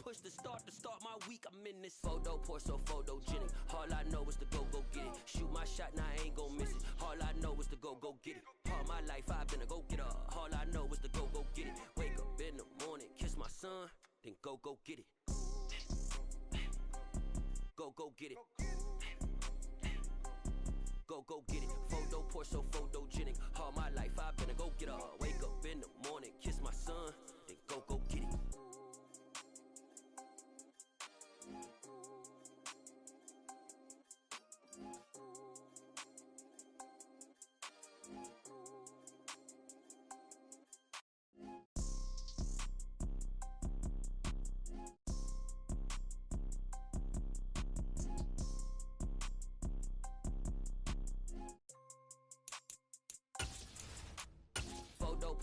push to start my week. I'm in this photo pour so photogenic. All I know is to go get it. Shoot my shot, now I ain't gon' miss it. All I know is to go get it. All my life I've been a go-getter. All I know is to go get it. Wake up in the morning, kiss my son, then go get it. Go get it. Go get it. Photo pour so photogenic. All my life I've been a go-getter. Wake up in the morning, kiss my son, then go get it.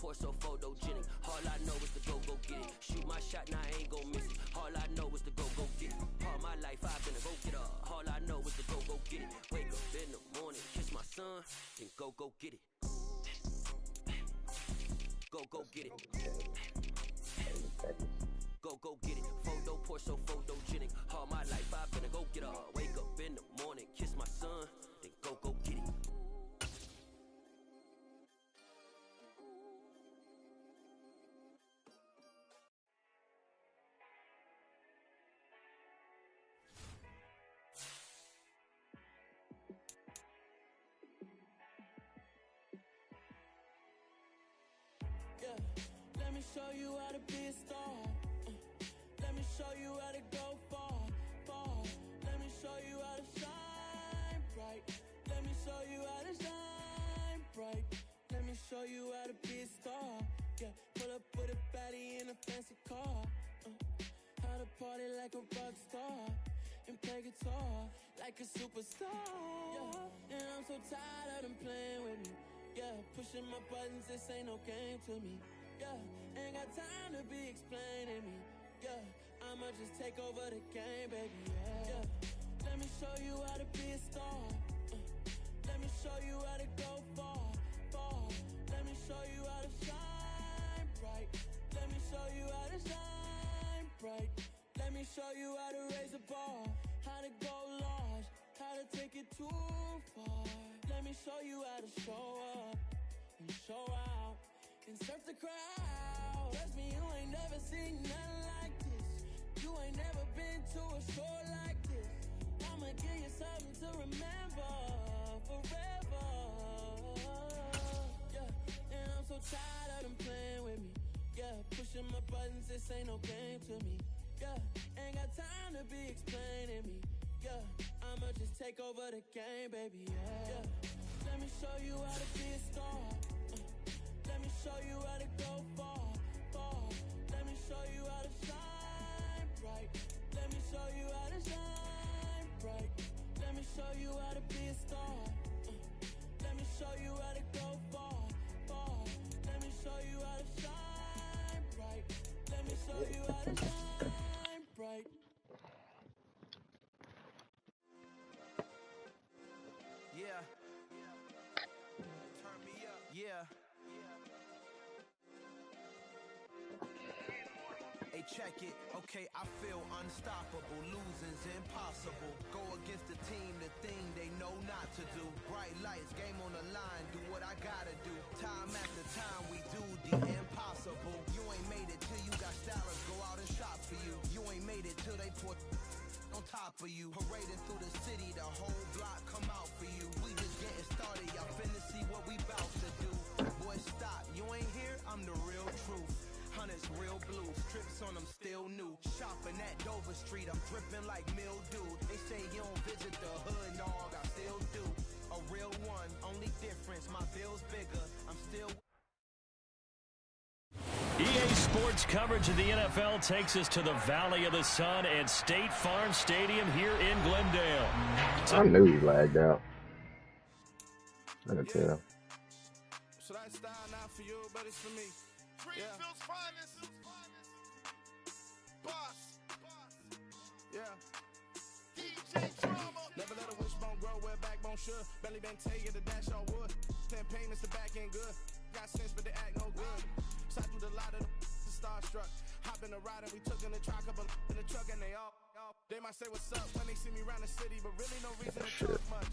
Pour so photogenic. All I know is to go get it. Shoot my shot, now I ain't gon' miss it. All I know is to go get it. All my life I've been a go-getter. All I know is to go get it. Wake up in the morning, kiss my son, then go get it. Go get it. Go get it. Photo pour so photogenic. All my life I've been a go-getter. Wake up in the morning, kiss my son, then go get it. Yeah, let me show you how to be a star. Let me show you how to go far. Let me show you how to shine bright. Let me show you how to shine bright. Let me show you how to be a star. Yeah, pull up with a baddie in a fancy car. How to party like a rock star and play guitar like a superstar. Yeah, and I'm so tired of them playing with me. Yeah, pushing my buttons, this ain't no game to me. Yeah, ain't got time to be explaining me. Yeah, I'ma just take over the game, baby. Yeah, let me show you how to be a star. Let me show you how to go far. Let me show you how to shine bright. Let me show you how to shine bright. Let me show you how to raise the bar, how to go large, how to take it too far. Let me show you how to show up and show out and surf the crowd. Trust me, you ain't never seen nothing like this. You ain't never been to a show like this. I'ma give you something to remember forever. Yeah, and I'm so tired of them playing with me. Yeah, pushing my buttons, this ain't no game to me. Yeah, ain't got time to be explaining me. Yeah, I'ma just take over the game, baby. Yeah, let me show you how to be a star. Let me show you how to go far. Let me show you how to shine bright. Let me show you how to shine bright. Let me show you how to be a star. Let me show you how to go far. Let me show you how to shine bright. Let me show you how to shine bright. Yeah. Turn me up. Yeah. Hey, check it. Okay, I feel unstoppable. Losing's impossible. Go against the team, the thing they know not to do. Bright lights, game on the line. Do what I gotta do. Time after time, we do the impossible. You ain't made it till you got stylers go out and shop for you. You ain't made it till they put on top of you. Parading through the city, the whole block come out for you. We just getting started, y'all finna see what we bout to do. Boy, stop, you ain't here, I'm the real truth. Hunters real blue, strips on them still new. Shopping at Dover Street, I'm dripping like mildew. They say you don't visit the hood, dog, I still do. A real one, only difference, my bill's bigger. I'm still... EA Sports coverage of the NFL takes us to the Valley of the Sun at State Farm Stadium here in Glendale. I knew he lagged out. I could tell. So that style not for you, but it's for me. Greenfield's finest. Boss. Yeah. DJ Drama. Never let a wishbone grow where backbone should. Belly been taking the dash on wood. 10 payments, the back end good. Got sense, but they act no good. Side through the lot of the starstruck. Hop in the ride and we took in the truck up a I say what's up when they see me around the city, but really no reason to talk much.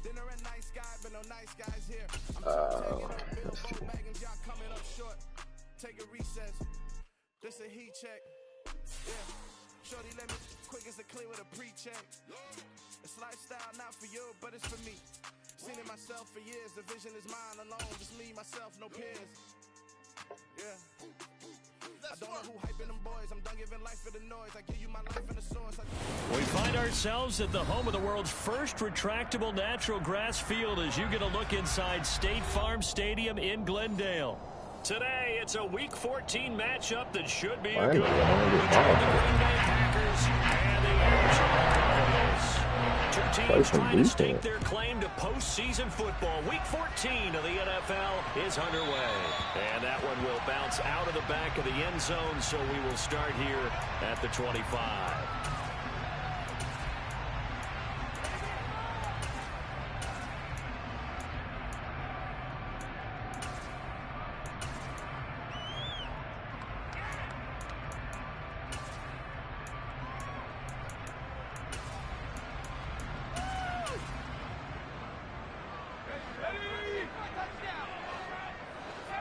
Dinner at nice guy, but no nice guys here. I'm taking up billboard bagging, y'all coming up short. Take a recess. This a heat check. Yeah. Shorty let me quick as a clear with a pre-check. It's lifestyle not for you, but it's for me. Seen it myself for years. The vision is mine alone. Just me, myself, no peers. Yeah. I don't know who hyping them boys. I'm done giving life for the noise. I give you my life in the source. We find ourselves at the home of the world's first retractable natural grass field as you get a look inside State Farm Stadium in Glendale. Today, it's a Week 14 matchup that should be a good one between the Green Bay Packers and the Arizona Cardinals. Two teams trying to stake their claim to postseason football. Week 14 of the NFL is underway. And that one will bounce out of the back of the end zone, so we will start here at the 25.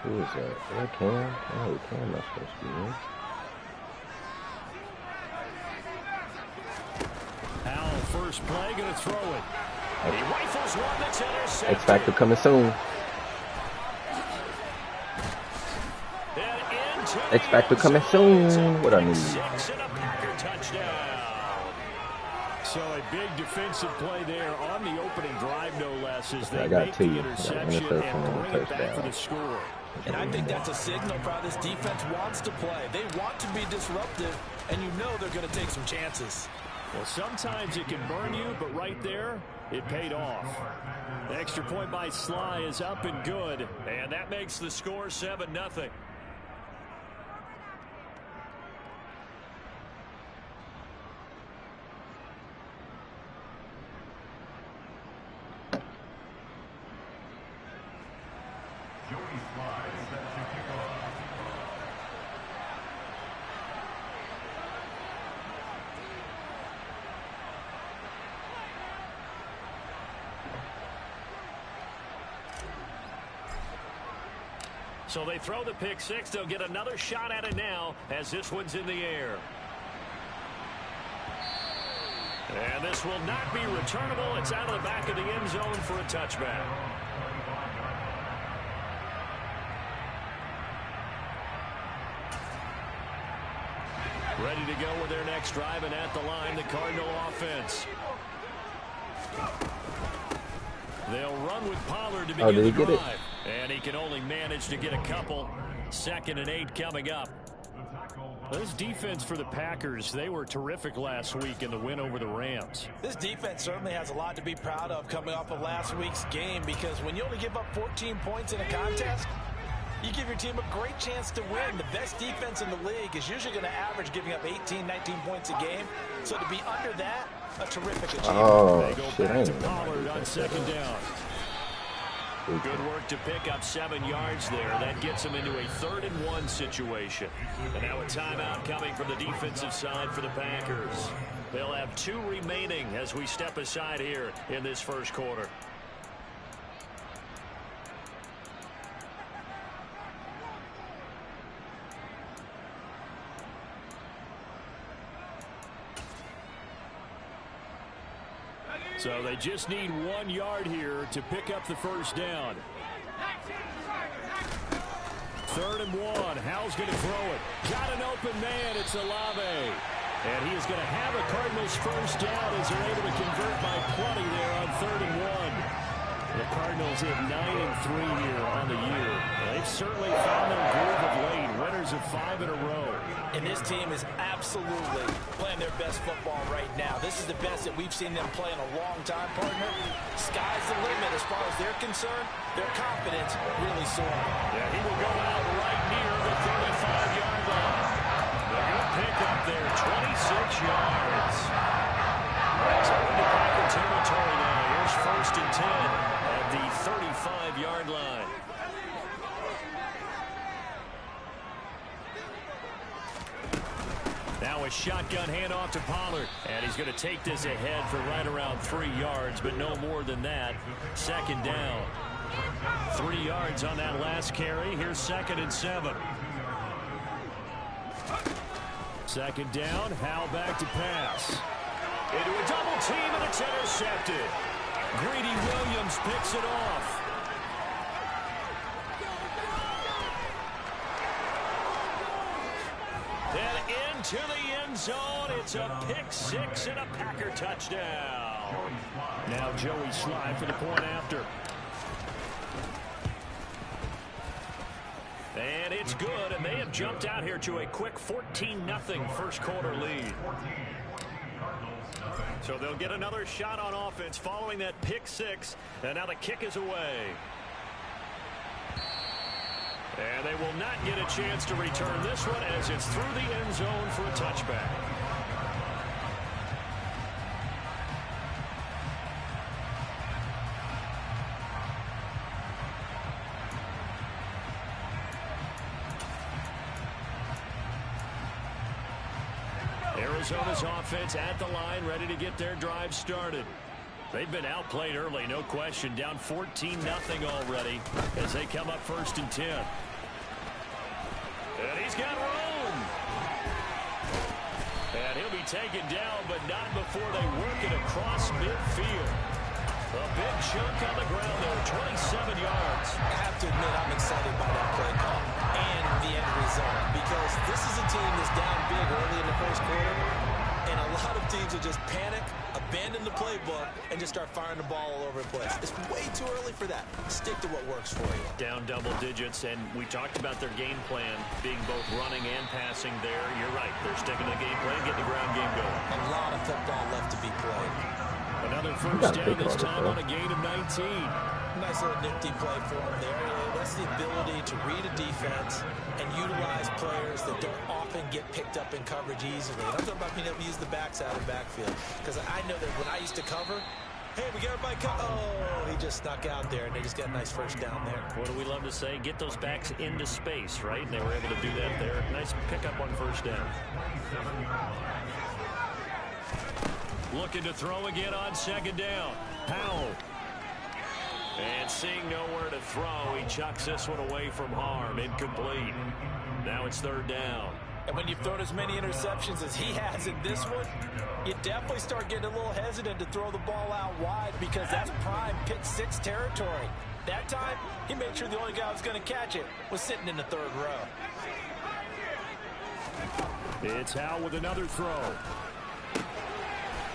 Who is that? Is that Cam? Oh, Cam not supposed to be in. Howell, first play, going to throw it. He rifles one that's intercepted. X Factor coming soon. X Factor coming soon. What I need. 6 and a Packer touchdown. So a big defensive play there on the opening drive, no less, as they make the interception and bring it back for the score. And I think that's a signal for how this defense wants to play. They want to be disruptive, and you know they're going to take some chances. Well, sometimes it can burn you, but right there, it paid off. The extra point by Sly is up and good, and that makes the score 7-0. So they throw the pick six. They'll get another shot at it now as this one's in the air. And this will not be returnable. It's out of the back of the end zone for a touchback. Ready to go with their next drive, and at the line, the Cardinal offense. They'll run with Pollard to begin the drive. And he can only manage to get a couple. 2nd and 8 coming up. This defense for the Packers, they were terrific last week in the win over the Rams. This defense certainly has a lot to be proud of coming off of last week's game, because when you only give up 14 points in a contest, you give your team a great chance to win. The best defense in the league is usually going to average giving up 18, 19 points a game. So to be under that, a terrific achievement. They go back to Pollard on 2nd down. Good work to pick up 7 yards there. That gets them into a 3rd and 1 situation. And now a timeout coming from the defensive side for the Packers. They'll have 2 remaining as we step aside here in this first quarter. So they just need 1 yard here to pick up the first down. 3rd and 1. Howell's going to throw it. Got an open man. It's Olave. And he is going to have a Cardinals first down as they're able to convert by plenty there on 3rd and 1. The Cardinals hit 9 and 3 here on the year. They've certainly found their groove of late. Winners of 5 in a row. And this team is absolutely playing their best football right now. This is the best that we've seen them play in a long time, partner. Sky's the limit as far as they're concerned. Their confidence really soaring. Yeah, he will go out right near the 35-yard line. A good pick up there, 26 yards. So into Packer territory now. Here's 1st and 10 at the 35-yard line. Now a shotgun handoff to Pollard. And he's going to take this ahead for right around 3 yards, but no more than that. Second down. 3 yards on that last carry. Here's 2nd and 7. Second down. Howell back to pass. Into a double team, and it's intercepted. Greedy Williams picks it off. And into the end zone. It's a pick 6 and a Packer touchdown. Now Joey Slye for the point after. And it's good, and they have jumped out here to a quick 14-0 first quarter lead. So they'll get another shot on offense following that pick 6, and now the kick is away. And they will not get a chance to return this one as it's through the end zone for a touchback. Arizona's offense at the line, ready to get their drive started. They've been outplayed early, no question. Down 14-0 already as they come up 1st and 10. And he's got room. And he'll be taken down, but not before they work it across midfield. A big chunk on the ground there, 27 yards. I have to admit, I'm excited by that play call and the end result, because this is a team that's down big early in the first quarter, and a lot of teams will just panic, abandon the playbook, and just start firing the ball all over the place. It's way too early for that. Stick to what works for you. Down double digits, and we talked about their game plan being both running and passing there. You're right. They're sticking to the game plan, getting the ground game going. A lot of football left to be played. Another first down, this time on a gain of 19. Nice little nifty play for him there. That's the ability to read a defense and utilize players that don't often get picked up in coverage easily. And I'm talking about being able to use the backs out of the backfield. Because I know that when I used to cover, hey, we got everybody covered. Oh, he just snuck out there, and they just got a nice first down there. What do we love to say? Get those backs into space, right? And they were able to do that there. Nice pickup on first down. Looking to throw again on 2nd down. Howell. And seeing nowhere to throw, he chucks this one away from harm. Incomplete. Now it's 3rd down. And when you've thrown as many interceptions as he has in this one, you definitely start getting a little hesitant to throw the ball out wide, because that's prime pick 6 territory. That time, he made sure the only guy who was going to catch it was sitting in the 3rd row. It's Howell with another throw.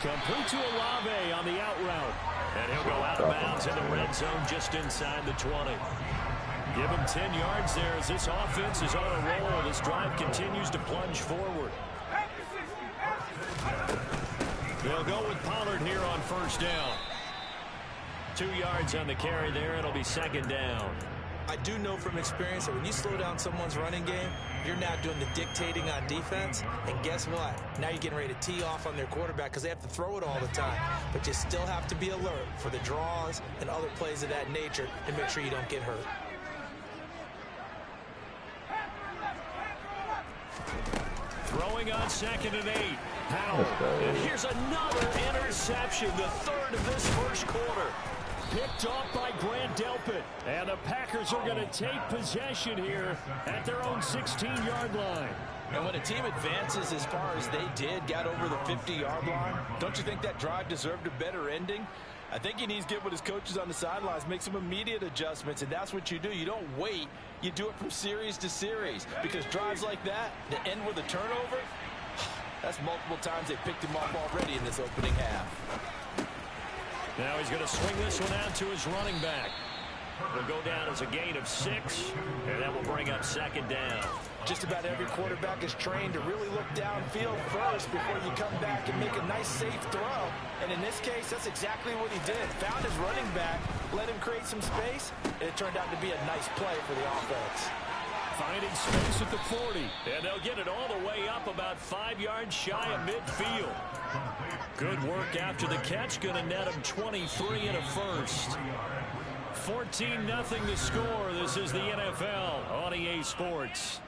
Complete to Olave on the out route. And he'll go out of bounds in the red zone just inside the 20. Give him 10 yards there as this offense is on a roll. This drive continues to plunge forward. They'll go with Pollard here on first down. 2 yards on the carry there. It'll be 2nd down. I do know from experience that when you slow down someone's running game, you're now doing the dictating on defense. And guess what? Now you're getting ready to tee off on their quarterback because they have to throw it all the time. But you still have to be alert for the draws and other plays of that nature to make sure you don't get hurt. Throwing on 2nd and 8. Howell. And here's another interception, the 3rd of this first quarter. Picked off by Grant Delpit. And the Packers are going to take possession here at their own 16-yard line. And when a team advances as far as they did, got over the 50-yard line, don't you think that drive deserved a better ending? I think he needs to get with his coaches on the sidelines, make some immediate adjustments, and that's what you do. You don't wait. You do it from series to series, because drives like that end with a turnover, that's multiple times they picked him off already in this opening half. Now he's going to swing this one out to his running back. It'll go down as a gain of 6, and that will bring up 2nd down. Just about every quarterback is trained to really look downfield first before you come back and make a nice, safe throw. And in this case, that's exactly what he did. Found his running back, let him create some space, and it turned out to be a nice play for the offense. Finding space at the 40, and they'll get it all the way up about 5 yards shy of midfield. Good work after the catch, going to net him 23 and a first. 14-0 the score. This is the NFL on EA Sports.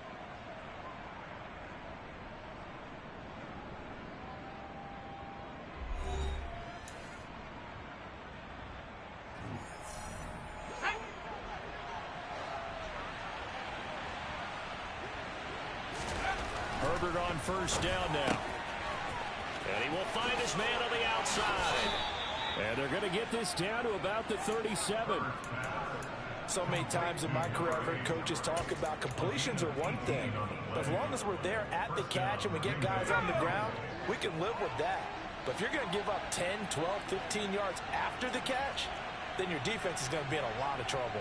Herbert on first down now. And he will find his man on the outside. And they're going to get this down to about the 37. So many times in my career, I've heard coaches talk about completions are one thing. But as long as we're there at the catch and we get guys on the ground, we can live with that. But if you're going to give up 10, 12, 15 yards after the catch, then your defense is going to be in a lot of trouble.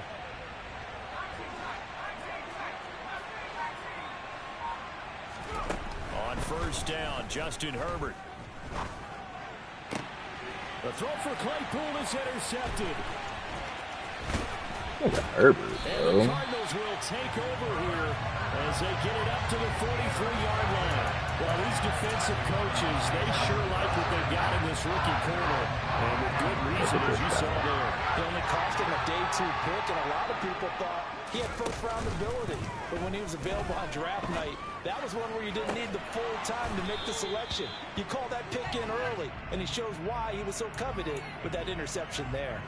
On first down, Justin Herbert. The throw for Claypool is intercepted. Herbert, And the Cardinals will take over here as they get it up to the 43-yard line. Well, these defensive coaches, they sure like what they got in this rookie corner. And with good reason, as you saw there. It only cost him a day 2 pick, and a lot of people thought he had first-round ability. But when he was available on draft night, that was one where you didn't need the full time to make the selection. You call that pick in early, and he shows why he was so coveted with that interception there.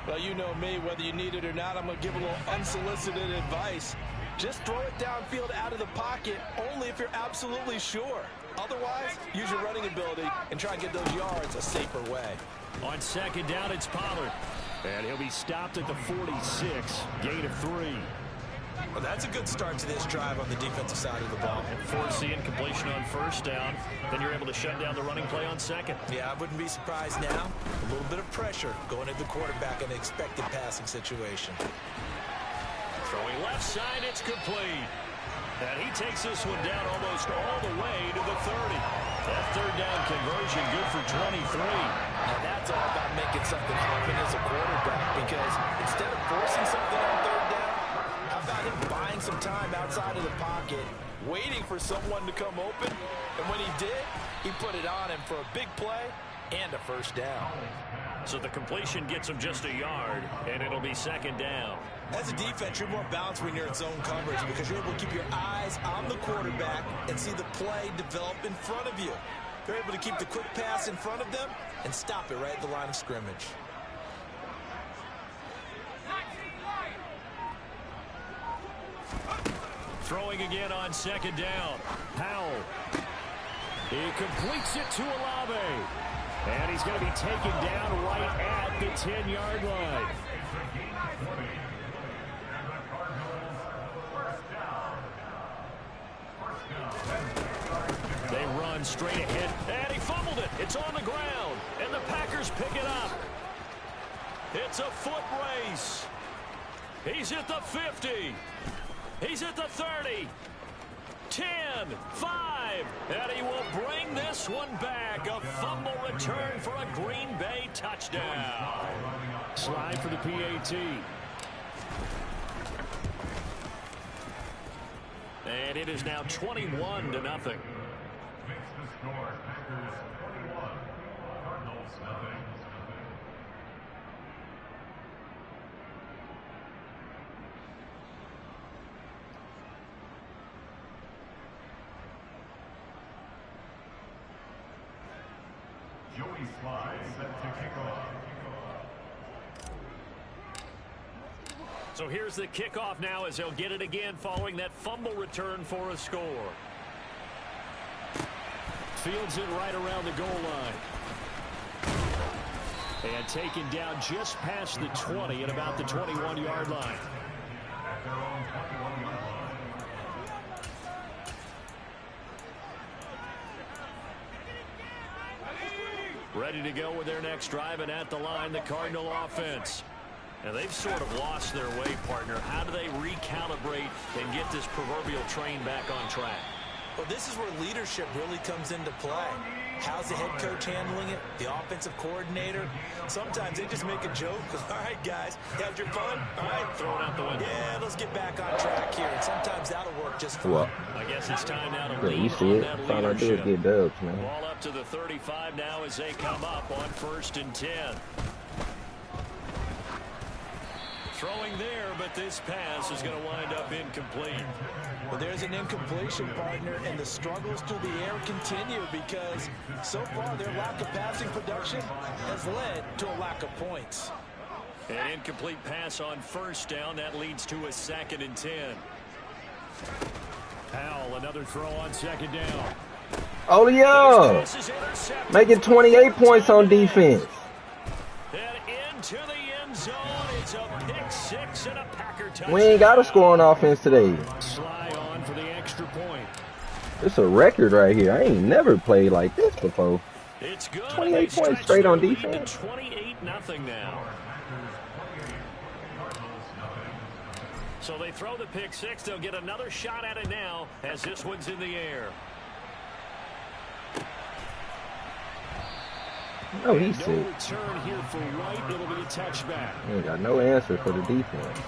Well, you know me, whether you need it or not, I'm going to give a little unsolicited advice. Just throw it downfield out of the pocket only if you're absolutely sure. Otherwise, use your running ability and try and get those yards a safer way. On second down, it's Pollard. And he'll be stopped at the 46, gain of 3. Well, that's a good start to this drive on the defensive side of the ball. And forcing incompletion on first down, then you're able to shut down the running play on second. Yeah, I wouldn't be surprised now. A little bit of pressure going at the quarterback in an expected passing situation. Throwing left side, it's complete. And he takes this one down almost all the way to the 30. That third down conversion good for 23. Now that's all about making something happen as a quarterback, because instead of forcing something on third down, how about him buying some time outside of the pocket, waiting for someone to come open, and when he did, he put it on him for a big play and a first down. So the completion gets him just a yard, and it'll be second down. As a defense, you're more balanced when you're in zone coverage because you're able to keep your eyes on the quarterback and see the play develop in front of you. You're able to keep the quick pass in front of them and stop it right at the line of scrimmage. Throwing again on second down. Powell. He completes it to Olave. And he's going to be taken down right at the 10-yard line. They run straight ahead, and he fumbled it. It's on the ground, and the Packers pick it up. It's a foot race. He's at the 50. He's at the 30. 10, 5, and he will bring this one back. A fumble return for a Green Bay touchdown. Slide for the PAT. And it is now 21-0. So here's the kickoff now as they'll get it again following that fumble return for a score. Fields it right around the goal line. And taken down just past the 20 at about the 21-yard line. Ready to go with their next drive, and at the line, the Cardinal offense. And they've sort of lost their way, partner. How do they recalibrate and get this proverbial train back on track? Well, this is where leadership really comes into play. How's the head coach handling it? The offensive coordinator? Sometimes they just make a joke. All right, guys, had your fun? All right. Throw it out the window. Yeah, let's get back on track here. And sometimes that'll work just fine. Well, I guess it's time now to you lean see on it. that That's all I do is leadership. get dubs, man. Ball up to the 35 now as they come up on 1st and 10. Throwing there, but this pass is going to wind up incomplete. Well, there's an incompletion, partner, and the struggles through the air continue because so far their lack of passing production has led to a lack of points. An incomplete pass on 1st down. That leads to a 2nd and 10. Howell, another throw on second down. Oh, yeah. Making 28 points on defense. And into the end zone. It's a pick six and a Packer touchdown. We ain't got to score on offense today. Sly on for the extra point. It's a record right here. I ain't never played like this before. It's good. 28 points straight on defense. 28-0 now. So they throw the pick six. They'll get another shot at it now as this one's in the air. Oh, he's sick. No return here for White. It'll be a touchback. He ain't got no answer for the defense.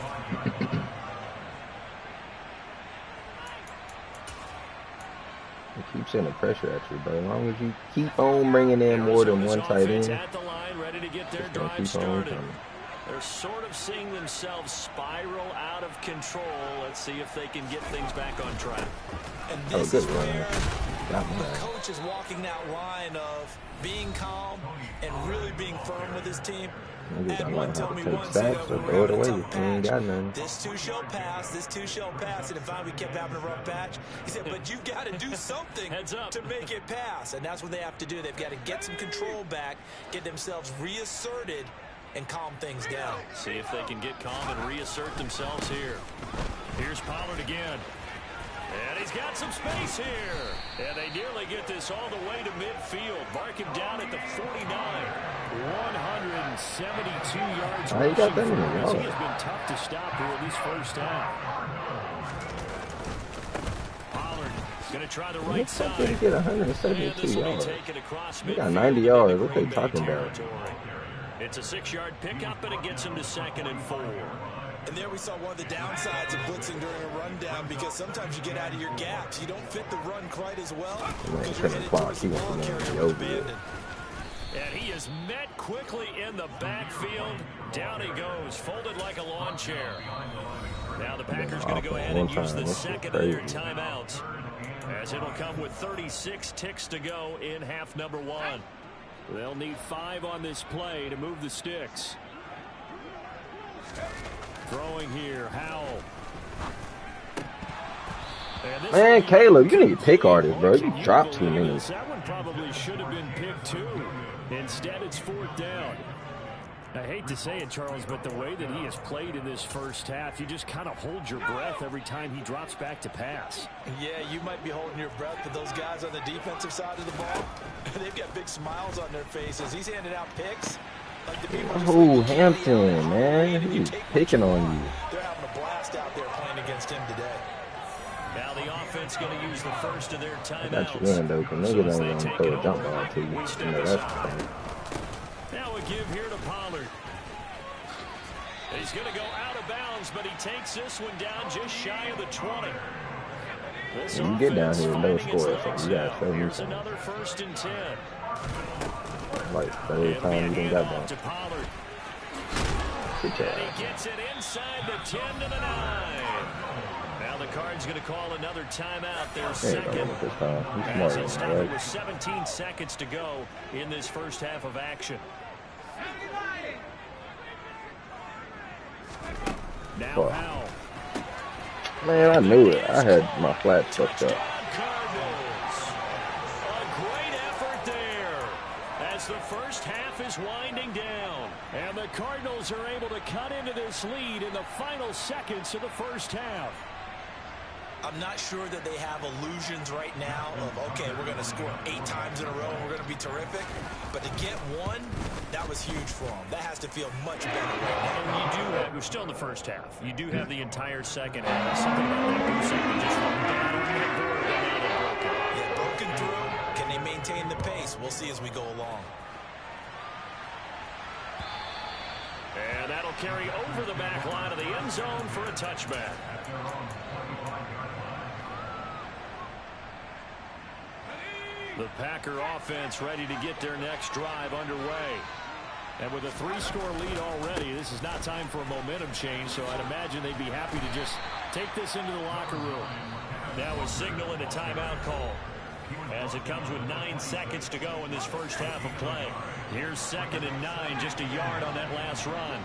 He keeps sending pressure at you, but as long as you keep on bringing in more than one tight end, at the line, ready to get their drive keep started. on coming. They're sort of seeing themselves spiral out of control. Let's see if they can get things back on track. And this is where the coach is walking that line of being calm and really being firm with his team. And one told me once, sacks, so throw it away. You ain't got nothing. This too shall pass. This too shall pass. And if we kept having a rough patch, he said, but you got to do something to make it pass. And that's what they have to do. They've got to get some control back, get themselves reasserted, and calm things down. See if they can get calm and reassert themselves here. Here's Pollard again. And he's got some space here. And they nearly get this all the way to midfield. Mark him down at the 49. 172 yards. He got that in the He has been tough to stop here in this first half. Pollard is going to try the right side. He get 172 yards. He got 90 yards. What they talking about? It's a 6-yard pickup, and it gets him to 2nd and 4. And there we saw one of the downsides of blitzing during a rundown, because sometimes you get out of your gaps. You don't fit the run quite as well because you're headed towards the ball carrier with abandon. And he is met quickly in the backfield. Down he goes, folded like a lawn chair. Now the Packers going to go ahead and use the second of their timeouts, as it'll come with 36 ticks to go in half number 1. They'll need 5 on this play to move the sticks. Throwing here, Howell. Man, Caleb, you need to pick artists, bro. You dropped too many. That one probably should have been picked too. Instead, it's 4th down. I hate to say it, Charles, but the way that he has played in this first half, you just kind of hold your breath every time he drops back to pass. Yeah, you might be holding your breath, but those guys on the defensive side of the ball, they've got big smiles on their faces. He's handing out picks. Like the people oh, Hampton, man. He's picking on you. They're having a blast out there playing against him today. Now the offense going to use the first of their timeouts. Got you in, though, because niggas don't want to throw a jump ball to you. You know, that's the thing. Now a give here to Pollard. He's going to go out of bounds, but he takes this one down just shy of the 20. When you get down here with no score, so you got to show me Here's something. another 1st and 10. Like, third time you done got down. To Pollard. Good job. And he gets it inside the 10 to the 9. Now the Cards going to call another timeout. Their second. This time. He's As it smart, started right? with 17 seconds to go in this first half of action. Now Boy. Howell. Man, I knew it. I had my flat fucked up. Cardinals. A great effort there as the first half is winding down. And the Cardinals are able to cut into this lead in the final seconds of the first half. I'm not sure that they have illusions right now of, okay, we're going to score 8 times in a row and we're going to be terrific. But to get one, that was huge for them. That has to feel much better right now. And you do have, we're still in the first half. You do have the entire second half. Something about that goose egg just went down on the board, and now they broke it. Yeah, broken through. Can they maintain the pace? We'll see as we go along. And that'll carry over the back line of the end zone for a touchback. The Packer offense ready to get their next drive underway. And with a 3-score lead already, this is not time for a momentum change, so I'd imagine they'd be happy to just take this into the locker room. Now a signal and a timeout call as it comes with 9 seconds to go in this first half of play. Here's 2nd and 9, just a yard on that last run.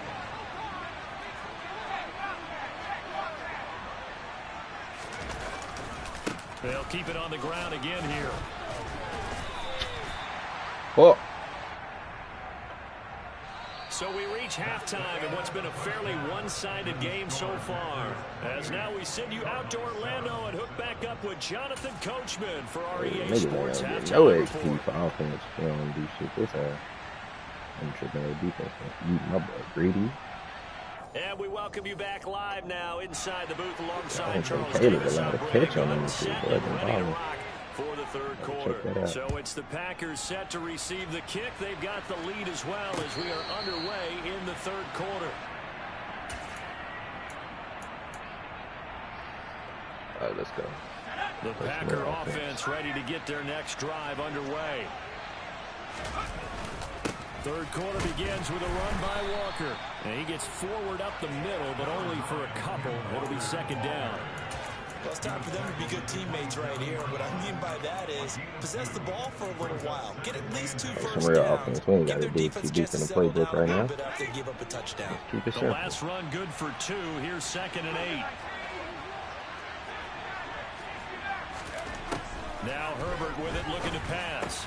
They'll keep it on the ground again here. Oh. So we reach halftime in what's been a fairly one-sided game so far. As now we send you out to Orlando and hook back up with Jonathan Coachman for our EA Sports halftime no report. XP for offense. We don't do shit this high. I'm tripping with defense. You my boy greedy. And we welcome you back live now inside the booth alongside I Charles think Davis. a lot of catch on them shit, boy. I've been balling. For the third Check quarter. that out. So it's the Packers set to receive the kick. They've got the lead as well as we are underway in the third quarter. All right, let's go. The Packer offense ready to get their next drive underway. Third quarter begins with a run by Walker. And he gets forward up the middle, but only for a couple. It'll be second down. Well, it's time for them to be good teammates right here. What I mean by that is possess the ball for a little while. Get at least 2 first Some real downs. offense. We ain't got Give to their do defense too a deep chance in to the settle playbook down right a now. little bit after they give up a touchdown. Keep it The simple. last run good for 2. Here's 2nd and 8. Now Herbert with it, looking to pass.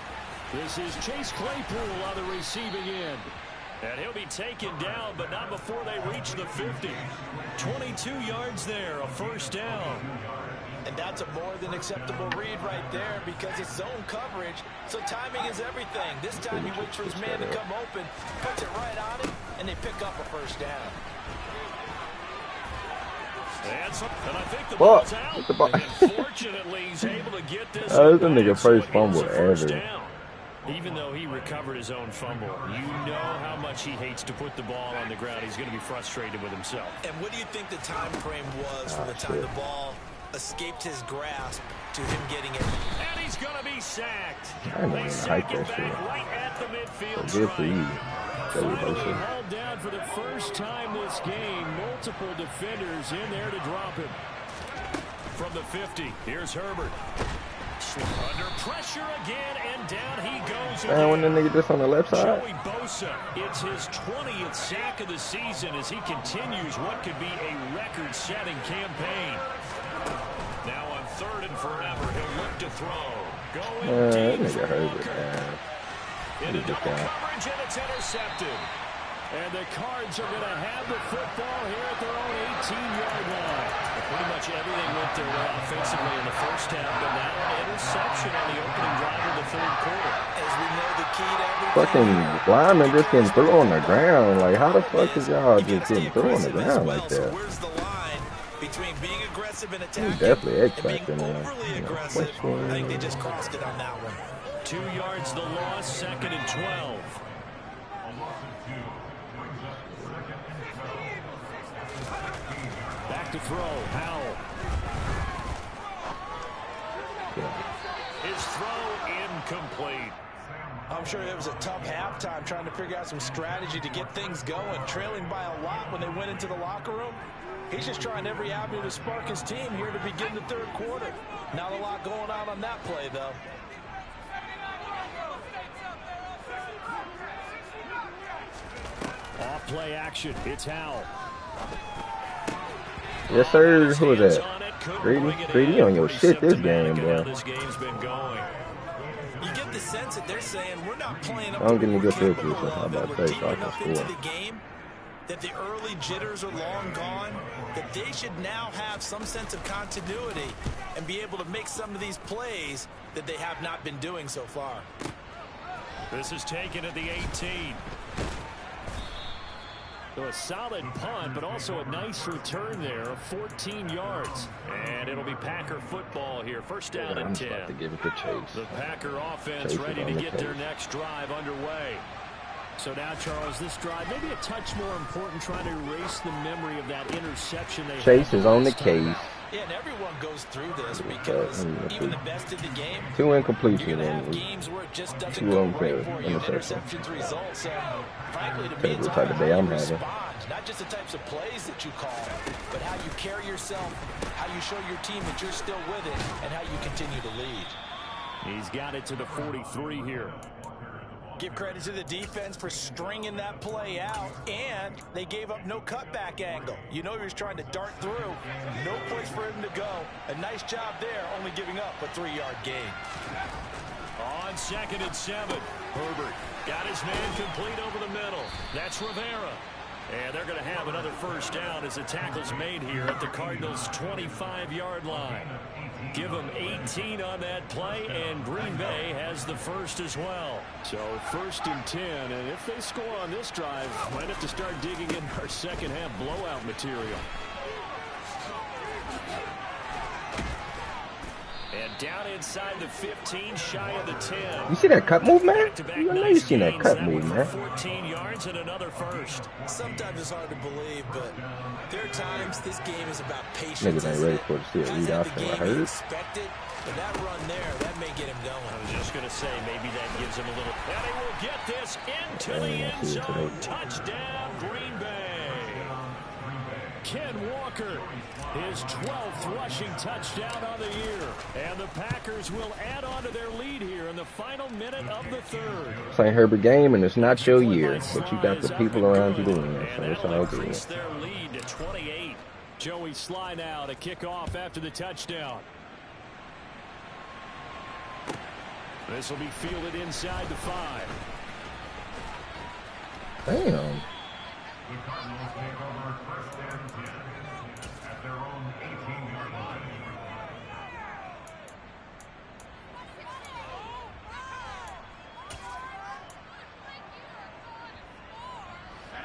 This is Chase Claypool on the receiving end. And he'll be taken down, but not before they reach the 50. 22 yards there, a first down. And that's a more than acceptable read right there because it's zone coverage, so timing is everything. This time he waits for his man to come open, puts it right on it, and they pick up a first down. And I think the ball's out. Get the ball. And unfortunately, he's able to get this. This is the nigga back, so first it is fumble a first ever. down. Even though he recovered his own fumble, you know how much he hates to put the ball on the ground. He's going to be frustrated with himself. And what do you think the time frame was from the time the ball escaped his grasp to him getting it? And he's going to be sacked. I don't They even sack like him that back shit. right at the midfield Good for stripe. you. Joey Finally Bosa. hauled down for the first time this game. Multiple defenders in there to drop him. From the 50, here's Herbert. Under pressure again, and down he goes again. Man, when the nigga just on the left side. Joey Bosa, it's his 20th sack of the season as he continues what could be a record-setting campaign. Now on 3rd and forever, he'll look to throw. Going That deep nigga for Herbert, Walker. man. Into He double just got coverage, and it's intercepted. And the Cards are going to have the football here at their own 18-yard line. Pretty much everything went their way offensively in the first half, but now an interception on the opening drive of the third quarter. As we know, the key to everything. fucking lineman just getting through on the ground. Like, how the fuck is y'all just getting through on the ground like So that? where's the line between being aggressive and He's attacking definitely and X-Factor, being man. overly You know, aggressive? question. I think they just crossed it on that one. 2 yards the loss, 2nd and 12. Back to throw, Howell. His throw incomplete. I'm sure it was a tough halftime trying to figure out some strategy to get things going, trailing by a lot when they went into the locker room. He's just trying every avenue to spark his team here to begin the third quarter. Not a lot going on that play, though. Off play action. It's Howell. Yes, sir. Who is that? Greedy on your shit this game, bro. This game's been going. You get the sense that they're saying we're not playing up I'm to getting what a we're good capable picture. How of, about and we're that? deep So I can enough into score. the game that the early jitters are long gone, that they should now have some sense of continuity and be able to make some of these plays that they have not been doing so far. This is taken at the 18. So a solid punt, but also a nice return there of 14 yards. And it'll be Packer football here. First down I'm and just 10. about to give it to Chase. The Packer offense Chase ready is to on the get their case. next drive underway. So now, Charles, this drive maybe a touch more important, trying to erase the memory of that interception they Chase had is on the last time case. out. Yeah, and everyone goes through this because even the best in the game, 2 you're incompletions going to have and games where it just doesn't 2 go unfair right for you. interceptions. Interceptions result. So, frankly, to me, Depends it's what all type of how day you I'm having. respond. Not just the types of plays that you call, but how you carry yourself, how you show your team that you're still with it, and how you continue to lead. He's got it to the 43 here. Give credit to the defense for stringing that play out, and they gave up no cutback angle. You know he was trying to dart through. No place for him to go. A nice job there, only giving up a 3-yard gain. On 2nd and 7, Herbert got his man complete over the middle. That's Rivera. And they're going to have another first down as the tackle's made here at the Cardinals' 25-yard line. Give them 18 on that play, and Green Bay has the first as well. So 1st and 10, and if they score on this drive, might have to start digging in our second-half blowout material. And down inside the 15, shy of the 10. You see that cut move, man? Back-to-back I know nice you seen that gains. cut That move, one man. for 14 yards and another first. Sometimes it's hard to believe, but there are times this game is about patience. Niggas ain't ready for it to see a read Guys out have the from game I heard. expected, but that run there, that may get him going. I was just going to say, maybe that gives him a little. And he will get this into the Yeah, end I see it zone. today. Touchdown, Green Bay. Ken Walker, his 12th rushing touchdown on the year. And the Packers will add on to their lead here in the final minute of the third. This ain't Herbert game, and it's not your year, but you got the people around you to win, so it's all good. Increase their lead to 28. Joey Sly now to kick off after the touchdown. This will be fielded inside the 5. Damn. The Cardinals take over 1st and 10 at their own 18-yard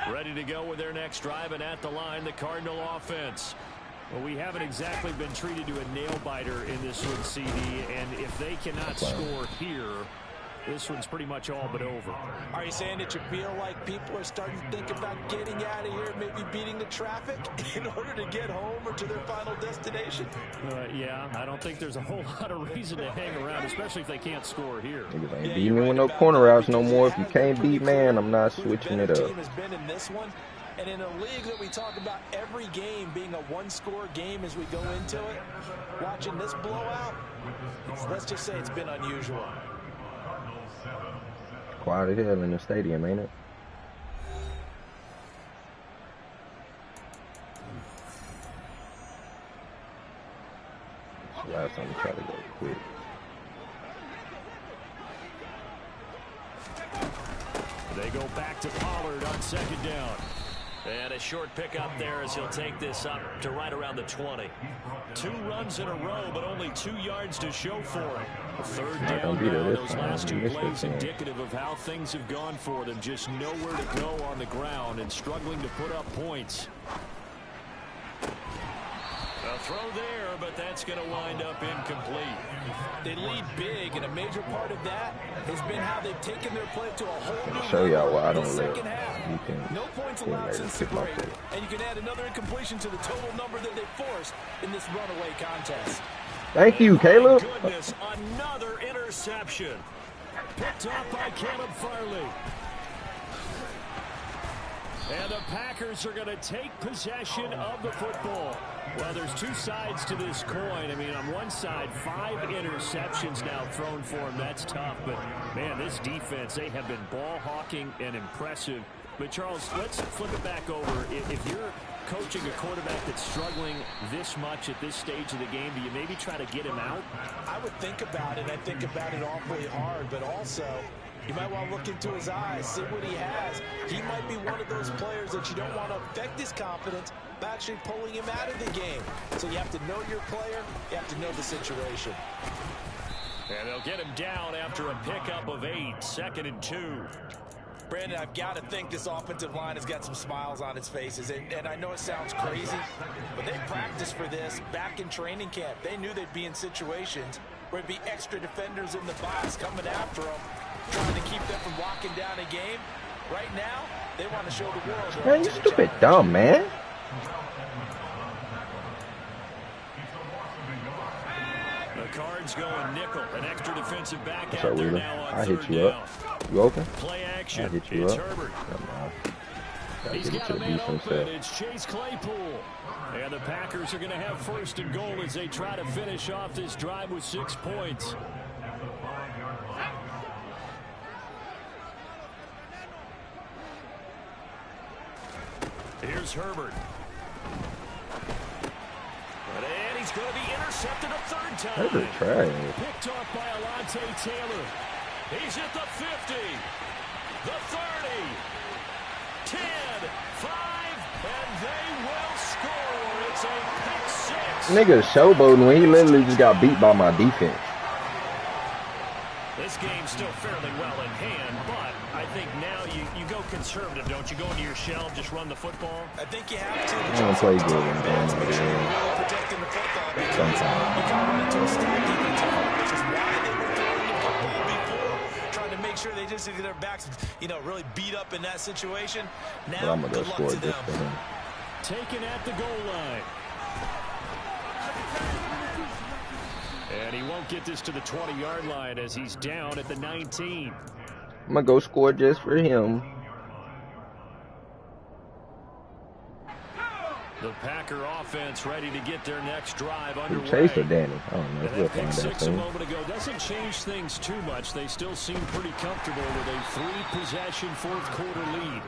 line. Ready to go with their next drive, and at the line, the Cardinal offense. Well, we haven't exactly been treated to a nail-biter in this one, CD, and if they cannot score here, this one's pretty much all but over. Are you saying that you feel like people are starting to think about getting out of here, maybe beating the traffic in order to get home or to their final destination? Yeah, I don't think there's a whole lot of reason to hang around, especially if they can't score here. Niggas ain't beating me with no corner routes no more. If you can't beat man, I'm not switching it up. Team has been in this one, and in a league that we talk about every game being a one-score game as we go into it, watching this blowout, let's just say it's been unusual. Quiet as hell in the stadium, ain't it? It's the last time we try to go quick. They go back to Pollard on 2nd down. And a short pickup there as he'll take this up to right around the 20. 2 runs in a row, but only 2 yards to show for it. A 3rd down now. Those last 2 plays indicative of how things have gone for them. Just nowhere to go on the ground and struggling to put up points. A throw there, but that's going to wind up incomplete. They lead big, and a major part of that has been how they've taken their play to a whole new I'll show y'all why I don't level. let Second half, you can no points get allowed ready to since the kick my break, tail. and you can add another incompletion to the total number that they forced in this runaway contest. Thank you, Caleb. My goodness, another interception. Picked off by Caleb Farley. And the Packers are going to take possession of the football. Well, there's 2 sides to this coin. I mean, on one side, 5 interceptions now thrown for him. That's tough. But, man, this defense, they have been ball hawking and impressive. But, Charles, let's flip it back over. If you're coaching a quarterback that's struggling this much at this stage of the game, do you maybe try to get him out? I would think about it. I think about it awfully hard, but also you might want to look into his eyes, see what he has. He might be one of those players that you don't want to affect his confidence by actually pulling him out of the game. So you have to know your player. You have to know the situation. And they'll get him down after a pickup of 8, 2nd and 2. Brandon, I've got to think this offensive line has got some smiles on its faces. And I know it sounds crazy, but they practiced for this back in training camp. They knew they'd be in situations where there'd be extra defenders in the box coming after them, trying to keep them from locking down a game. Right now, they want to show the world. Man, you stupid dumb, man. The Cards going nickel. An extra defensive back What's out up, there Wheeler? now on I hit 3rd you down. up. You open? Play action. I hit you It's up. Herbert. Gotta He's get it got to a the man defense open. side. It's Chase Claypool. And the Packers are going to have 1st and goal as they try to finish off this drive with 6 points. Here's Herbert. And he's going to be intercepted a third time. Herbert trash. Picked off by Alontae Taylor. He's at the 50, the 30, 10, 5, and they will score. It's a pick six. Nigga showboating when he literally just got beat by my defense. This game's still fairly well in hand, but I think now you go conservative, don't you? Go into your shell, just run the football. I think you have to. I don't play good when Defense, I'm make sure you're really protecting the football because you can run into a stacked defensive front, which is why they were throwing the football before, trying to make sure they just get their backs, really beat up in that situation. Now, I'm gonna good go luck score to just them. for him. Taken at the goal line. And he won't get this to the 20-yard line as he's down at the 19. I'm gonna go score just for him. The Packer offense ready to get their next drive underway. Chase or Danny? I don't know. And We'll that pick find out six a soon. moment ago doesn't change things too much. They still seem pretty comfortable with a three-possession fourth-quarter lead.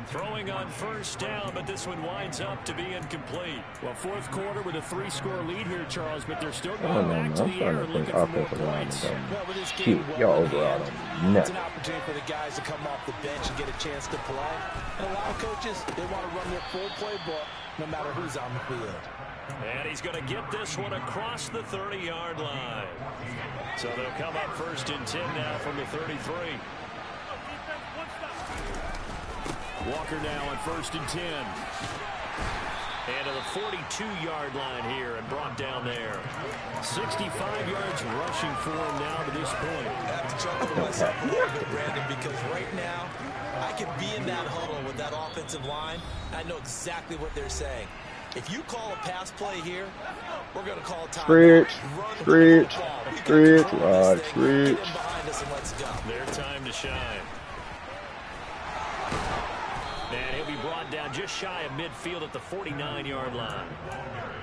Throwing on first down, but this one winds up to be incomplete. Well, fourth quarter with a three-score lead here, Charles, but they're still going back to I'm the air trying and to think looking for more offensive line points. Well, with this Shoot, game y'all well in overall hand, don't it's nothing. an opportunity for the guys to come off the bench and get a chance to play. And a lot of coaches, they want to run their full playbook no matter who's on the field. And he's going to get this one across the 30-yard line. So they'll come up first and 10 now from the 33. Walker now on first and 10. And to the 42-yard line here and brought down there. 65 yards rushing for him now to this point. I have to chuckle to myself a little bit, Brandon, because right now I could be in that huddle with that offensive line. I know exactly what they're saying. If you call a pass play here, we're going to call a time. Screech, screech, Get screech. him behind us and let's go. Their time to shine. And he'll be brought down just shy of midfield at the 49-yard line.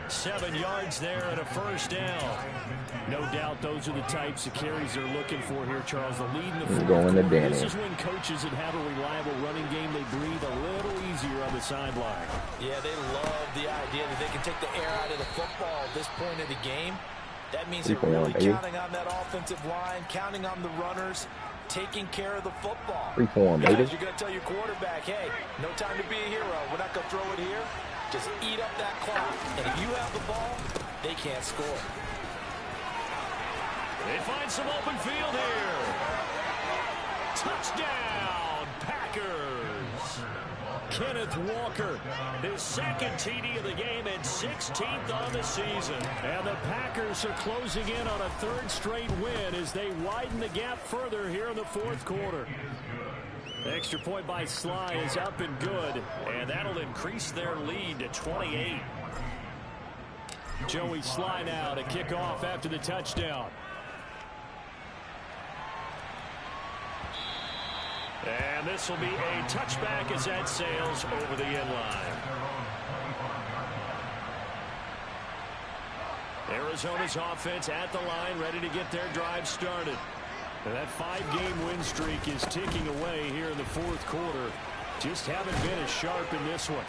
7 yards there and a first down. No doubt those are the types of carries they're looking for here, Charles. The lead in the fourth quarter. This is when coaches that have a reliable running game, they breathe a little easier on the sideline. Yeah, they love the idea that they can take the air out of the football at this point of the game. That means they're really counting on that offensive line, counting on the runners, taking care of the football. Free form, baby. You're going to tell your quarterback, hey, no time to be a hero. We're not going to throw it here. Just eat up that clock. And if you have the ball, they can't score. They find some open field here. Touchdown, Packers. Kenneth Walker, his second TD of the game and 16th on the season. And the Packers are closing in on a third straight win as they widen the gap further here in the fourth quarter. The extra point by Sly is up and good, and that'll increase their lead to 28. Joey Sly now to kick off after the touchdown. And this will be a touchback as that sails over the end line. Arizona's offense at the line, ready to get their drive started. And that 5-game win streak is ticking away here in the fourth quarter. Just haven't been as sharp in this one.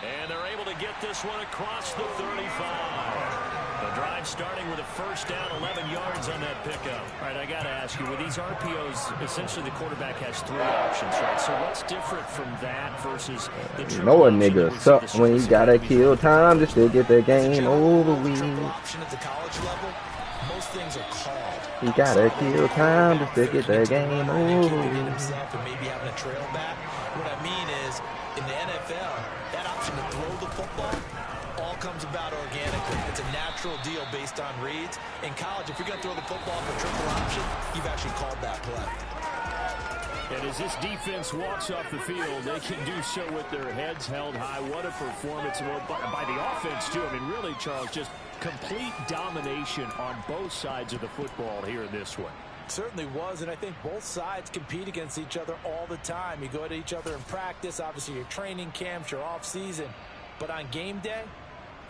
And they're able to get this one across the 35. The drive starting with a first down, 11 yards on that pickup. All right, I got to ask you, with these RPOs, essentially the quarterback has 3 options, right? So what's different from that versus the triple know a option nigga that suck we see when you gotta kill time to still get that game over with. Triple option at the college level, most things are called. You gotta kill time to still get that game over with. Himself and maybe having a trail back. What I mean is, in the NFL, that option to throw the football all comes about organically. It's a natural deal based on reads. In college, if you're going to throw the football for triple option, you've actually called that play. And as this defense walks off the field, they can do so with their heads held high. What a performance by the offense, too. I mean, really, Charles, just complete domination on both sides of the football here in this one. Certainly was, and I think both sides compete against each other all the time. You go to each other in practice, obviously your training camps, your off-season. But on game day,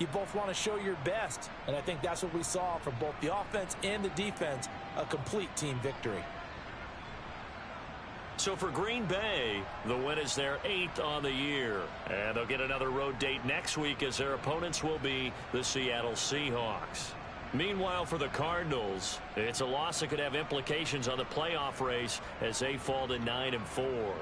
you both want to show your best. And I think that's what we saw from both the offense and the defense, a complete team victory. So for Green Bay, the win is their 8th on the year. And they'll get another road date next week as their opponents will be the Seattle Seahawks. Meanwhile, for the Cardinals, it's a loss that could have implications on the playoff race as they fall to 9-4.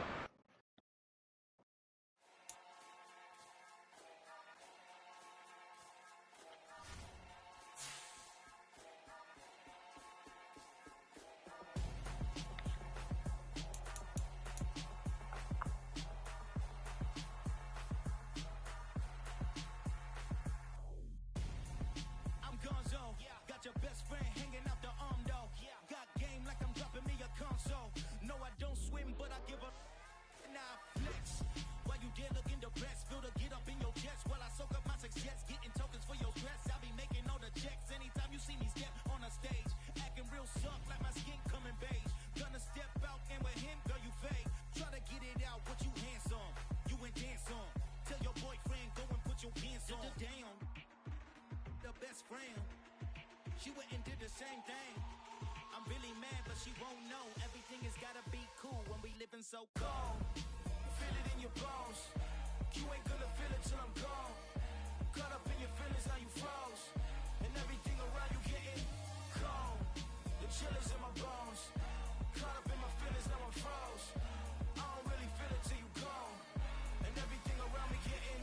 She went and did the same thing. I'm really mad, but she won't know. Everything has gotta be cool when we living so cold. Feel it in your bones. You ain't gonna feel it till I'm gone. Caught up in your feelings, now you froze. And everything around you getting cold. The chill is in my bones. Caught up in my feelings, now I'm froze. I don't really feel it till you gone. And everything around me getting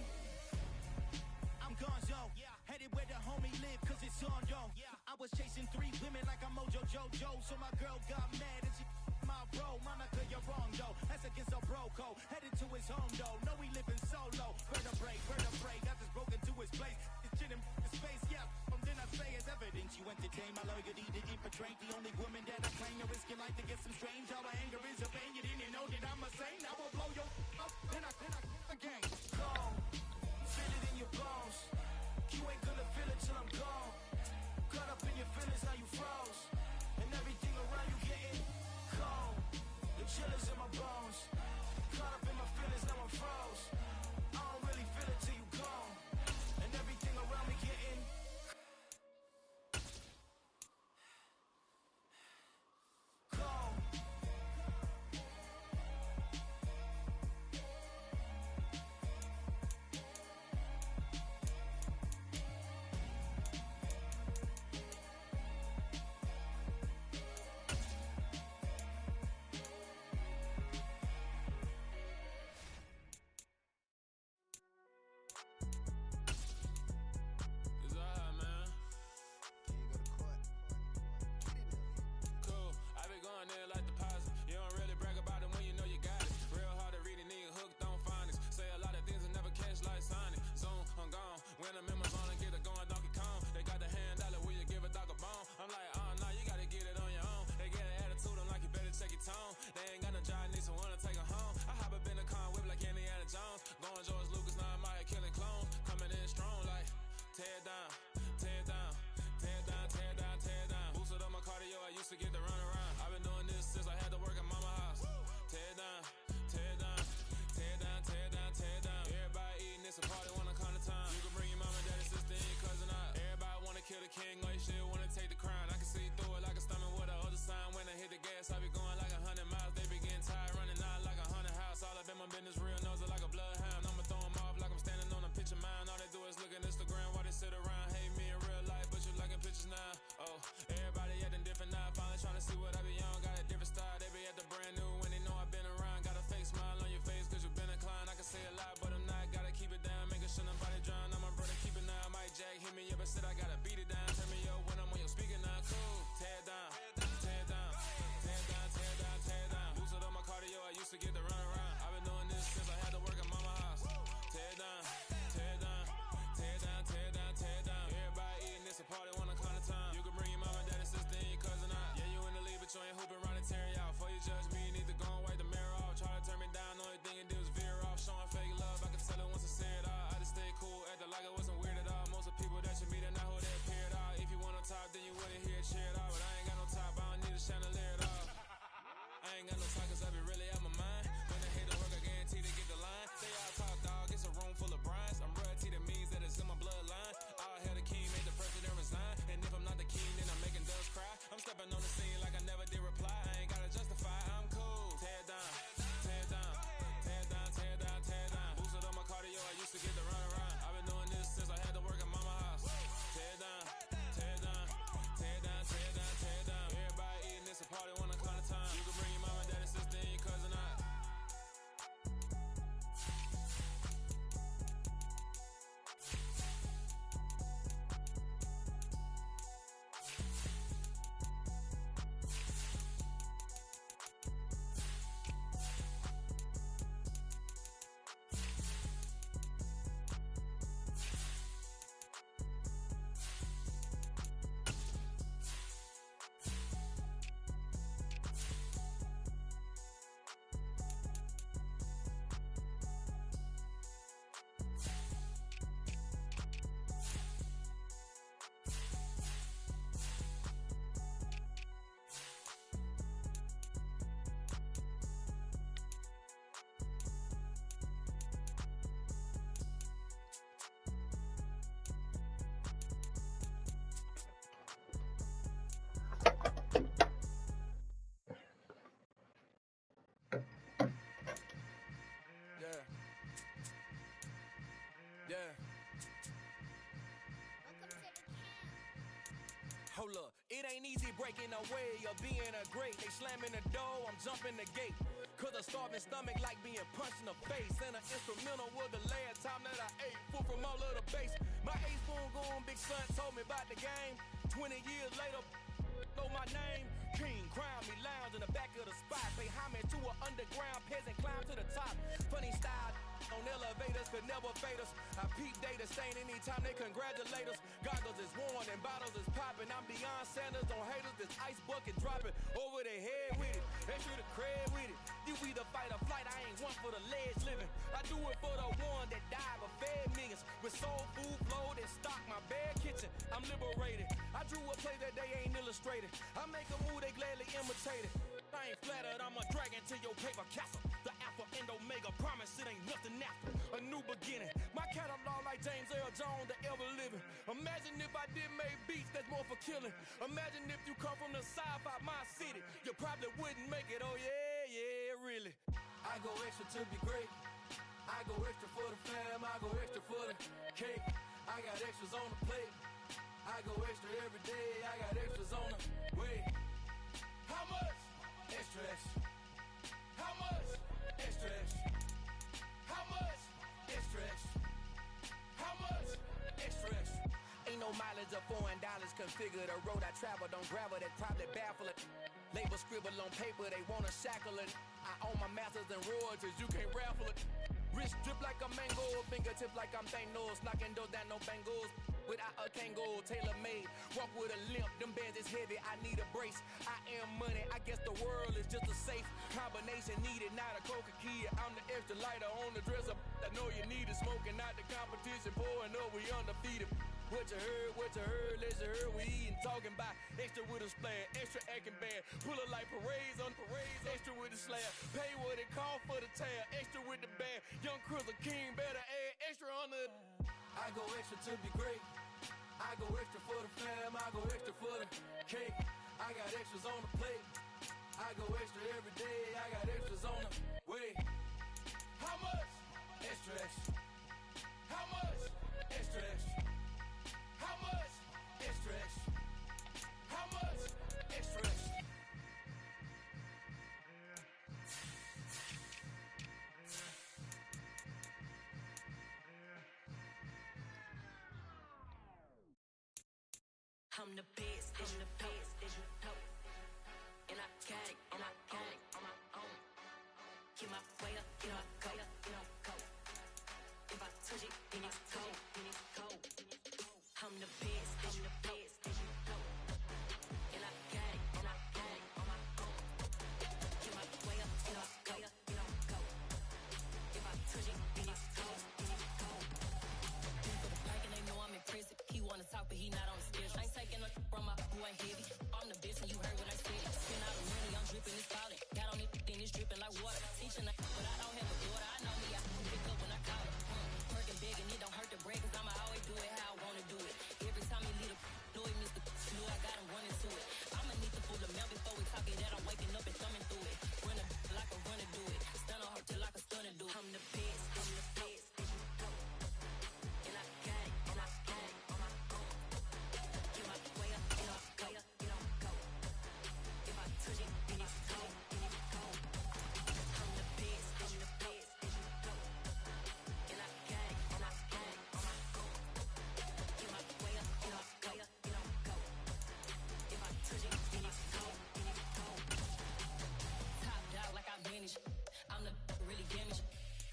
I'm gone, yo. Headed where the homie live, cause it's on, yo. I was chasing 3 women like I'm Mojo Jojo. So my girl got mad and she my bro. Monica, you're wrong, though. That's against a bro code. Headed to his home, though. No, we living solo. Vertebrae. I just broke into his place. It's shit in his face, yeah. Then I say it's evidence. You entertain my loyalty to infiltrate. The only woman that I claim to risk your life to get some strange. How my anger is a pain. You didn't know that I'm a saint. I will blow your up. Then I again. Cold. Feel it in your bones. You ain't gonna feel it till I'm gone. Caught up in your feelings, now you froze. And everything around you getting cold. The chill is in my bones. Caught up in my feelings, now I'm froze. I don't really feel it till you gone. And everything around me getting cold. They ain't got no job, need someone to take her home. I hop up in the car, whip like Indiana Jones. Going George Lucas, now I'm out here killing clones. Coming in strong like, tear down, tear down, tear down, tear down, tear down. Boosted up my cardio, I used to get to run around. I've been doing this since I had to work at mama house. Tear down, tear down, tear down, tear down, tear down. Everybody eating this a party, wanna come to time. You can bring your mama, daddy, sister, and your cousin out. Everybody wanna kill the king, or you shit wanna take the crown. I can see through it like a stomach with a other sign. When I hit the gas, I be going like 100 miles. They be getting tired, running out like 100 house. All up in my business, real nose like a bloodhound. I'ma throw them off like I'm standing on a picture mine. All they do is look at Instagram while they sit around. Hate me in real life, but you liking pictures now. Oh, everybody acting different now. Finally trying to see what I be on. Got a different style, they be at the brand new when they know I've been around. Got a fake smile on your face cause you been inclined. I can say a lot, but I'm not. Gotta keep it down, making sure nobody drown. I'm a brother, keep it now. Mike Jack hit me up and said I gotta beat it down. Turn me up when I'm on your speaker now. Cool, tear down, tear down, tear down, tear down, tear down. Boosted up my cardio, I used to get to run around. I've been doing this since I had to work at mama house. Tear down, tear down, tear down, tear down, tear down. Everybody eating this a party, wanna come to time. You can bring your mama, daddy, sister, and your cousin out. Yeah, you in the league, but you ain't hooping around and tearing out. Before you judge me, you need to go and wipe the mirror off. Try to turn me down, only thing it did was veer off. Showing fake love, I can tell it once I say it all. I just stay cool, acting like it wasn't weird at all. Most of the people that you meet are not who they appear at all. If you want on top, then you wouldn't hear it cheer at all. But I ain't got no top, I don't need a chandelier at all. I ain't got no talk cause I be really out my mind. When they hate the work, I guarantee to get the line. They all talk, dog, it's a room full of brinds. I'm royalty, that means that it's in my bloodline. All hail the king, made the president resign. And if I'm not the king, then I'm making doves cry. I'm stepping on the scene like I never did reply. I ain't gotta justify, I'm cool. Tear down. ain't easy breaking away or being a great. They slamming the door, I'm jumping the gate. Cause a starving stomach like being punched in the face. And an instrumental was the last time that I ate. Full from all of the bass. My ace spoon going, big son told me about the game. 20 years later, know my name. King, crown me, lounge in the back of the spot. Pay homage to an underground peasant, climb to the top. Funny style on elevators could never fade us. I peep data stain anytime they congratulate us. Goggles is worn and bottles is popping. I'm beyond Sanders on haters. This ice bucket dropping over their head with it. Extra the cred with it. You either fight or flight. I ain't one for the ledge living. I do it for the one that died but fed millions. With soul food flowed and stock my bare kitchen. I'm liberated. I drew a play that they ain't illustrated. I make a move they gladly imitate it. I ain't flattered, I'm a dragon to your paper castle. The alpha and omega, promise it ain't nothing after. A new beginning. My catalog like James Earl Jones, the ever living. Imagine if I did make beats that's more for killing. Imagine if you come from the south out my city. You probably wouldn't make it, oh yeah, really. I go extra to be great. I go extra for the fam, I go extra for the cake. I got extras on the plate. I go extra every day, I got extras on the way. How much? Extra, extra. How much? Extra, extra. How much? Extra, extra. How much? Extra, extra. Ain't no mileage of $4 configure the road I travel. Don't gravel, that probably baffle it. Label scribble on paper, they wanna shackle it. I own my masters and royalties, you can't raffle it. Wrist drip like a mango, fingertips like I'm Thanos. Knocking doors down, no bangles. Without a Kango, tailor-made. Walk with a limp, them bands is heavy, I need a brace. I am money, I guess the world is just a safe combination needed, not a coca key. I'm the extra lighter on the dresser. I know you need it, smoking out the competition, pouring up, we undefeated. What you heard, let's heard, we eating, talking about extra with a splash, extra acting bad, pull it like parades on parades, extra with the slab, pay what it cost for the tab, extra with the band, young Crystal King, better add extra on the. I go extra to be great, I go extra for the fam, I go extra for the cake, I got extras on the plate, I go extra every day, I got extras on the way. How much? Extra, extra. How much? Extra, extra. How much? Extra, extra. How much? Extra, extra. I'm the best, I'm the best, as you know. And I got it, and I got it on my own. Get my way up, get my go, go. If I touch it, then it's cold, I'm the best, I'm the best, as you know. And I got it, and I got it on my own. Get my way up, get my go. If I touch it, then it's cold, For the bike and they know I'm impressive. He wanna talk, but he not on the schedule. I ain't taking a from my boy heavy. I'm the best, and you heard what I said. Spend all the money, I'm dripping, it's falling. Got on it, then it's dripping like water. Teaching, but I don't have a daughter. I know me, I can pick up when I call it. Working big, and it don't hurt to break, 'cause I'ma always do it how I wanna do it. Every time he lead a know he missed the know I got him running to it. I'ma need to pull the mail before we talk it that I'm waking up and thumbing through it. Run a like a runner do it. Stun on her till like a stunner do it. I'm the best, I'm the best. And I got it, and I got it on my own. Get my way up, get my go. If I touch it, then it's cold, I'm the best, I'm the best. And I got it, and I got it on my own. Get my way up, get my go. If I touch it, then it's cold, Top dog like I manage. I'm the really damaged.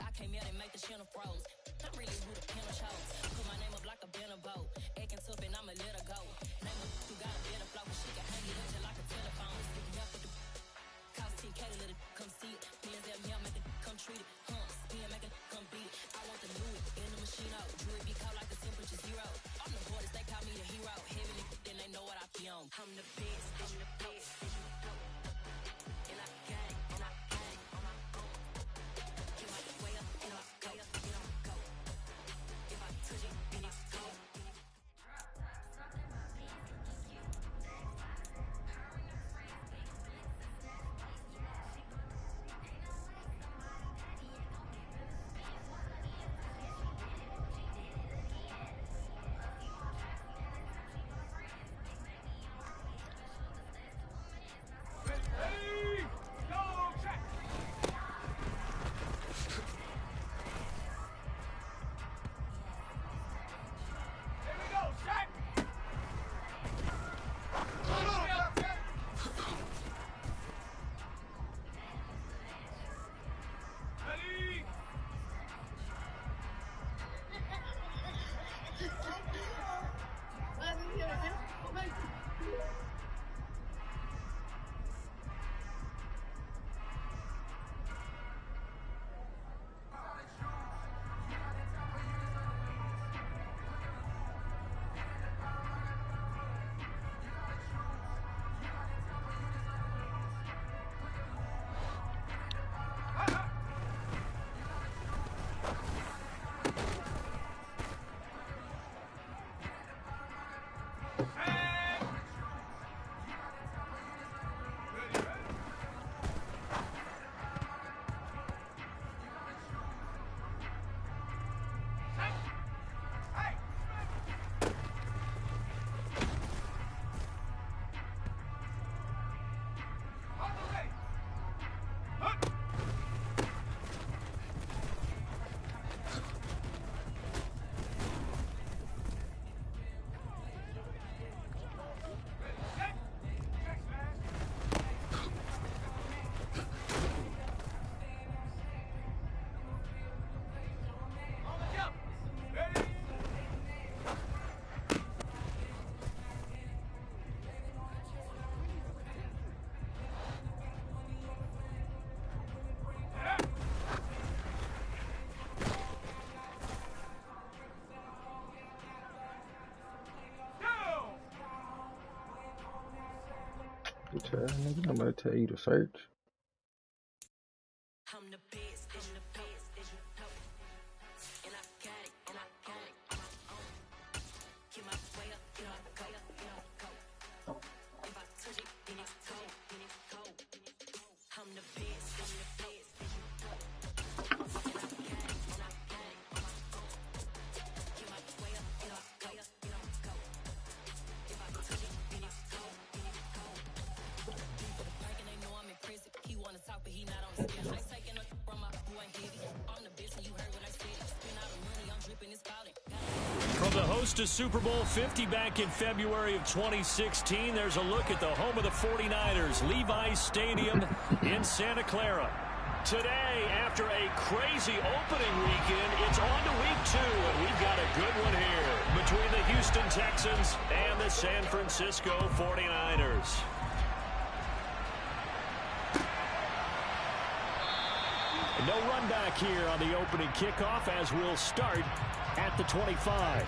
I came out and make the channel froze. I'm really who the piano shows. Put my name up like a banner boat. Acting tough and I'ma let her go. Name up who got a better flow, but she can hang it up just like a telephone. Sticking for the cost 10K to let it come see it. Millions that me, I make it come treat it. Spin, make it come beat it. I want the Louis in the machine out. Jewelry be caught like the temperature zero. I'm the hardest, they call me the hero. Heavenly, then they know what I be on. I'm the best, I'm the best. And I got it, and I got it on my own. Get my way up, and I go. If I touch it, then it's cold. Nigga, I'm gonna tell you to search. I'm the best, and the best, as you know. And I got it, and I got it on my own. Get my way up, get up, go, go. If I touch it, then it's cold, then it's cold. I'm the best, and the best, as you know. And I got it, and I got it on my own. Get my way up, get up, go, go. If I touch it, then it's cold, then it's cold. For the park and they know I'm impressive. He wanna talk, but he not on his schedule. From the host of Super Bowl 50 back in February of 2016, there's a look at the home of the 49ers, Levi's Stadium in Santa Clara. Today, after a crazy opening weekend, it's on to week 2, and we've got a good one here between the Houston Texans and the San Francisco 49ers. No run back here on the opening kickoff as we'll start at the 25.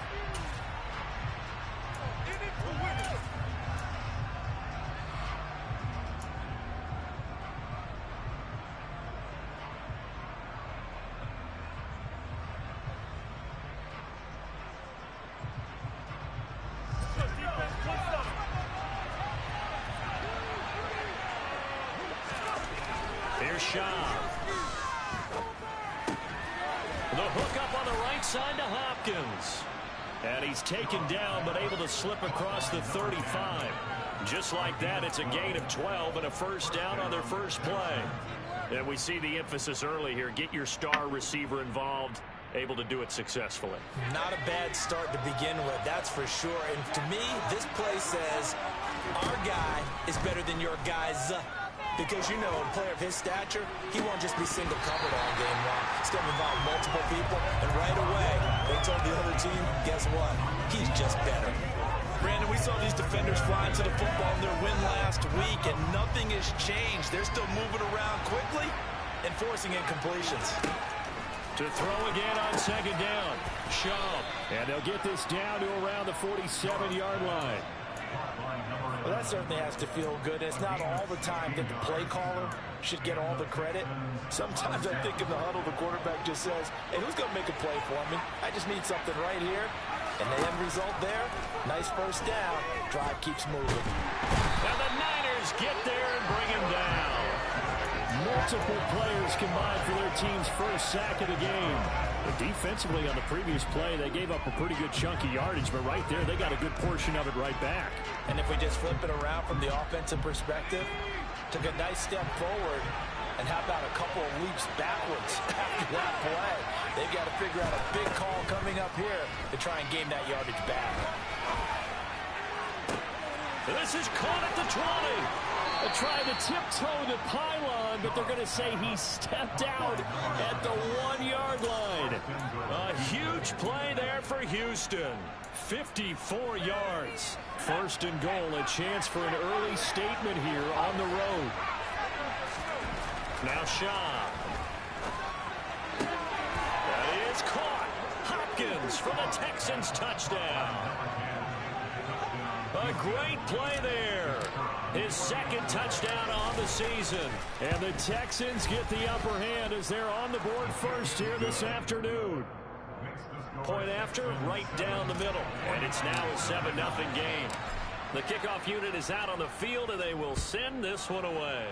Here's Shaw. The hook up on the right side to Hopkins. And he's taken down but able to slip across the 35. Just like that, it's a gain of 12 and a first down on their first play. And we see the emphasis early here. Get your star receiver involved. Able to do it successfully. Not a bad start to begin with, that's for sure. And to me, this play says our guy is better than your guy's. Because, you know, a player of his stature, he won't just be single covered all game long. He's going to involve multiple people, and right away, they told the other team, guess what? He's just better. Brandon, we saw these defenders flying to the football in their win last week, and nothing has changed. They're still moving around quickly and forcing incompletions. To throw again on second down. Shaw. And they'll get this down to around the 47-yard line. Well, that certainly has to feel good. It's not all the time that the play caller should get all the credit. Sometimes I think in the huddle, the quarterback just says, hey, who's going to make a play for me? I just need something right here. And the end result there, nice first down. Drive keeps moving. And the Niners get there and bring him down. Multiple players combined for their team's first sack of the game. But defensively on the previous play, they gave up a pretty good chunk of yardage, but right there, they got a good portion of it right back. And if we just flip it around from the offensive perspective, took a nice step forward, and how about a couple of leaps backwards after that play? They've got to figure out a big call coming up here to try and gain that yardage back. This is caught at the 20. They're trying to tiptoe the pylon, but they're going to say he stepped out at the 1-yard line. A huge play there for Houston. 54 yards. First and goal, a chance for an early statement here on the road. Now Shaw. That is caught. Hopkins for the Texans touchdown. A great play there. His second touchdown on the season. And the Texans get the upper hand as they're on the board first here this afternoon. Point after, right down the middle. And it's now a 7-0 game. The kickoff unit is out on the field, and they will send this one away.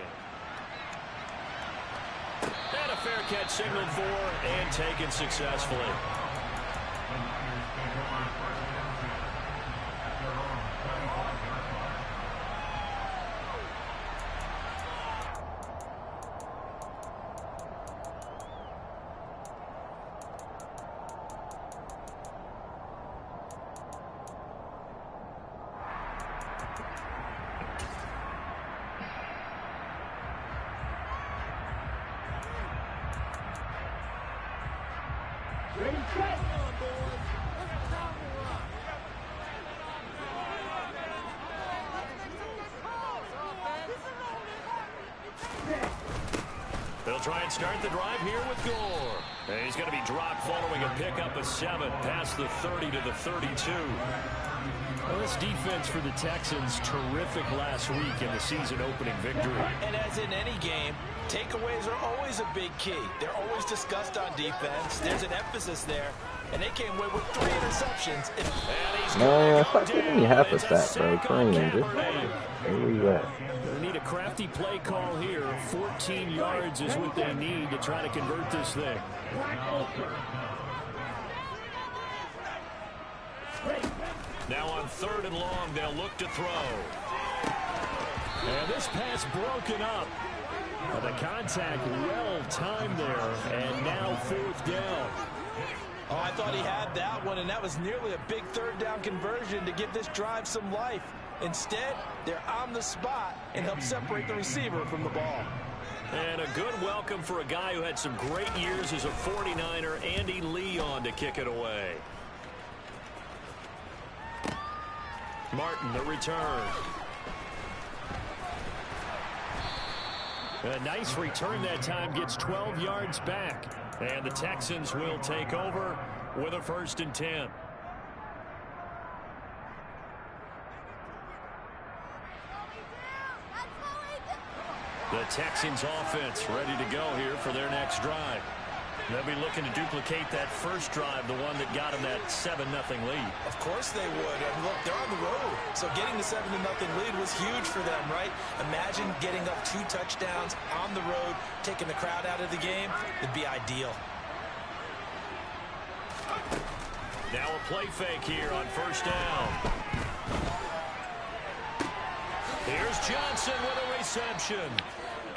And a fair catch signaled for and taken successfully. They'll try and start the drive here with Gore. And he's going to be dropped following a pickup of 7 past the 30 to the 32. Well, this defense for the Texans, terrific last week in the season-opening victory. And as in any game, takeaways are always a big key. They're always discussed on defense. There's an emphasis there. And they came away with 3 interceptions. Man, stop giving me half a sack, bro. Cream, just where you at? They need a crafty play call here. 14 yards is what they need to try to convert this thing. Now on 3rd and long, they'll look to throw. And this pass broken up. The contact well timed there, and now 4th down. Oh, I thought he had that one, and that was nearly a big 3rd down conversion to give this drive some life. Instead, they're on the spot and help separate the receiver from the ball. And a good welcome for a guy who had some great years as a 49er, Andy Lee, on to kick it away. Martin, the return. A nice return that time, gets 12 yards back. And the Texans will take over with a 1st and 10. The Texans offense ready to go here for their next drive. They'll be looking to duplicate that first drive, the one that got them that 7-0 lead. Of course they would. And look, they're on the road. So getting the 7-0 lead was huge for them, right? Imagine getting up 2 touchdowns on the road, taking the crowd out of the game. It'd be ideal. Now a play fake here on 1st down. Here's Johnson with a reception.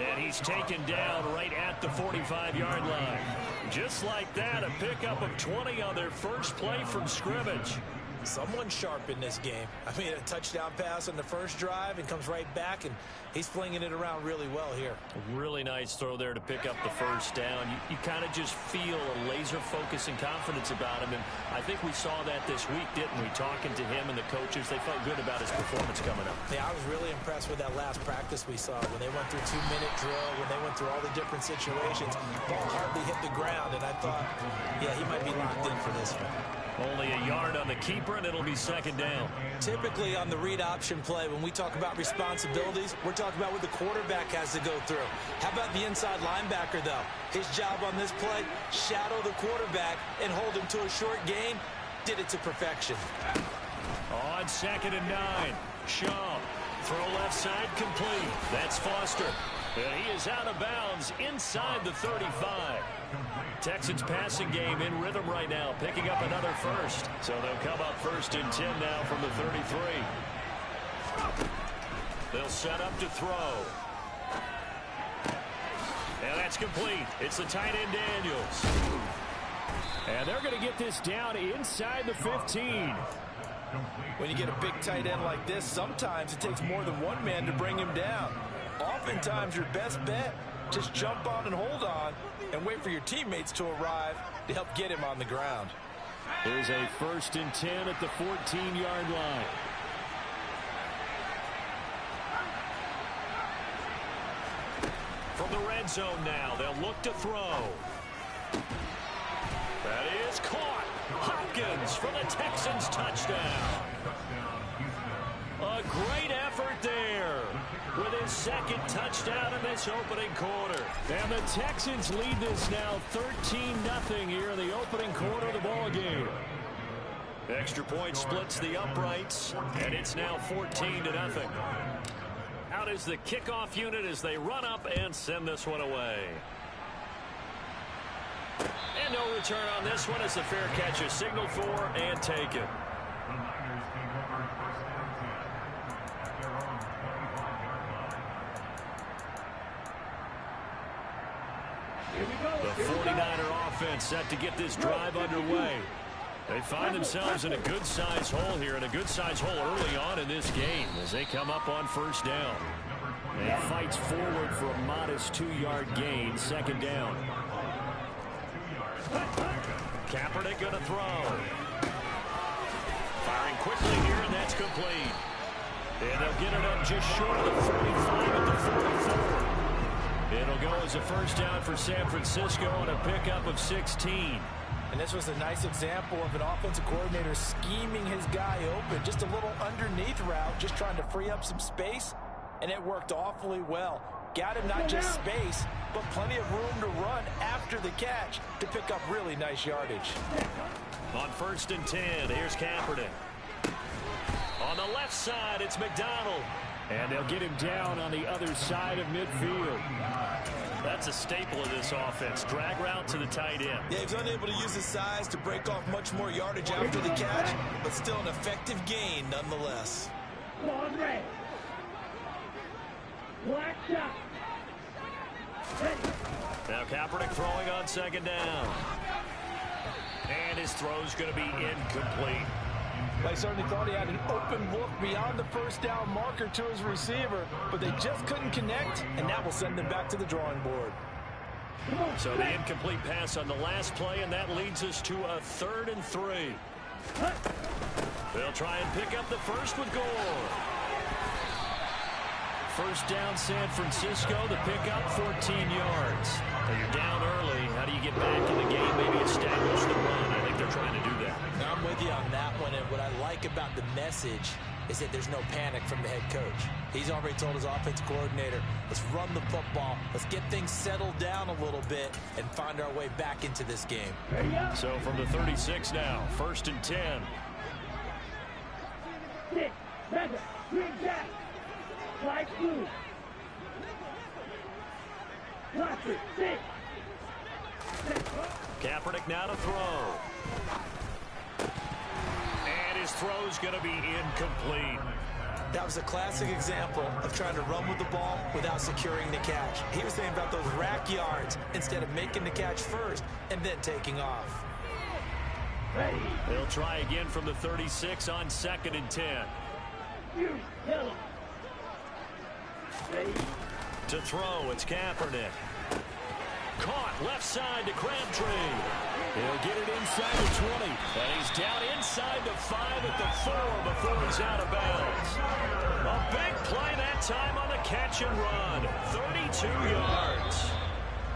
And he's taken down right at the 45-yard line. Just like that, a pickup of 20 on their first play from scrimmage. Someone sharp in this game. I mean, a touchdown pass on the first drive and comes right back, and he's flinging it around really well here. A really nice throw there to pick up the 1st down. You kind of just feel a laser focus and confidence about him, and I think we saw that this week, didn't we? Talking to him and the coaches, they felt good about his performance coming up. Yeah, I was really impressed with that last practice we saw when they went through 2-minute drill, when they went through all the different situations. Ball hardly hit the ground, and I thought, yeah, he might be locked in for this one. Only a yard on the keeper, and it'll be 2nd down. Typically on the read option play, when we talk about responsibilities, we're talking about what the quarterback has to go through. How about the inside linebacker, though? His job on this play, shadow the quarterback and hold him to a short gain. Did it to perfection. On 2nd and 9, Shaw. Throw left side complete. That's Foster. And he is out of bounds inside the 35. Texans passing game in rhythm right now, picking up another 1st. So they'll come up 1st and 10 now from the 33. They'll set up to throw. And that's complete. It's the tight end Daniels. And they're going to get this down inside the 15. When you get a big tight end like this, sometimes it takes more than one man to bring him down. Oftentimes your best bet, just jump on and hold on and wait for your teammates to arrive to help get him on the ground. Here's a 1st and 10 at the 14-yard line. From the red zone now, they'll look to throw. That is caught. Hopkins for the Texans touchdown. A great effort there with his 2nd touchdown in this opening quarter. And the Texans lead this now 13-0 here in the opening quarter of the ball game. Extra point splits the uprights, and it's now 14-0. Out is the kickoff unit as they run up and send this one away. And no return on this one as the fair catch is signaled for and taken. The 49er offense set to get this drive underway. They find themselves in a good-sized hole here, and a good-sized hole early on in this game as they come up on 1st down. And fights forward for a modest 2-yard gain, 2nd down. Kaepernick going to throw. Firing quickly here, and that's complete. And they'll get it up just short of the 45 at the 44. It'll go as a 1st down for San Francisco on a pickup of 16. And this was a nice example of an offensive coordinator scheming his guy open. Just a little underneath route, just trying to free up some space, and it worked awfully well. Got him not just space, but plenty of room to run after the catch to pick up really nice yardage. On 1st and 10, here's Kaepernick. On the left side, it's McDonald. And they'll get him down on the other side of midfield. That's a staple of this offense. Drag route to the tight end. Yeah, he's unable to use his size to break off much more yardage after the catch, but still an effective gain nonetheless. Now Kaepernick throwing on 2nd down. And his throw's going to be incomplete. I certainly thought he had an open look beyond the 1st down marker to his receiver, but they just couldn't connect, and that will send them back to the drawing board. So the incomplete pass on the last play, and that leads us to a 3rd and 3. They'll try and pick up the first with Gore. 1st down San Francisco, the pickup 14 yards. Now you're down early. How do you get back in the game, maybe establish the run? I think they're trying to do that. I'm with you on that one, and what I like about the message is that there's no panic from the head coach. He's already told his offensive coordinator, let's run the football, let's get things settled down a little bit and find our way back into this game. So from the 36 now, 1st and 10. 6, 7, green jack, light blue. Cluster, 6. Kaepernick now to throw. And his throw's going to be incomplete. That was a classic example of trying to run with the ball without securing the catch. He was thinking about those rack yards instead of making the catch first and then taking off. They'll try again from the 36 on 2nd and 10. To throw, it's Kaepernick. Caught left side to Crabtree. He'll get it inside the 20. And he's down inside the 5 at the 4 before he's out of bounds. A big play that time on the catch and run. 32 yards.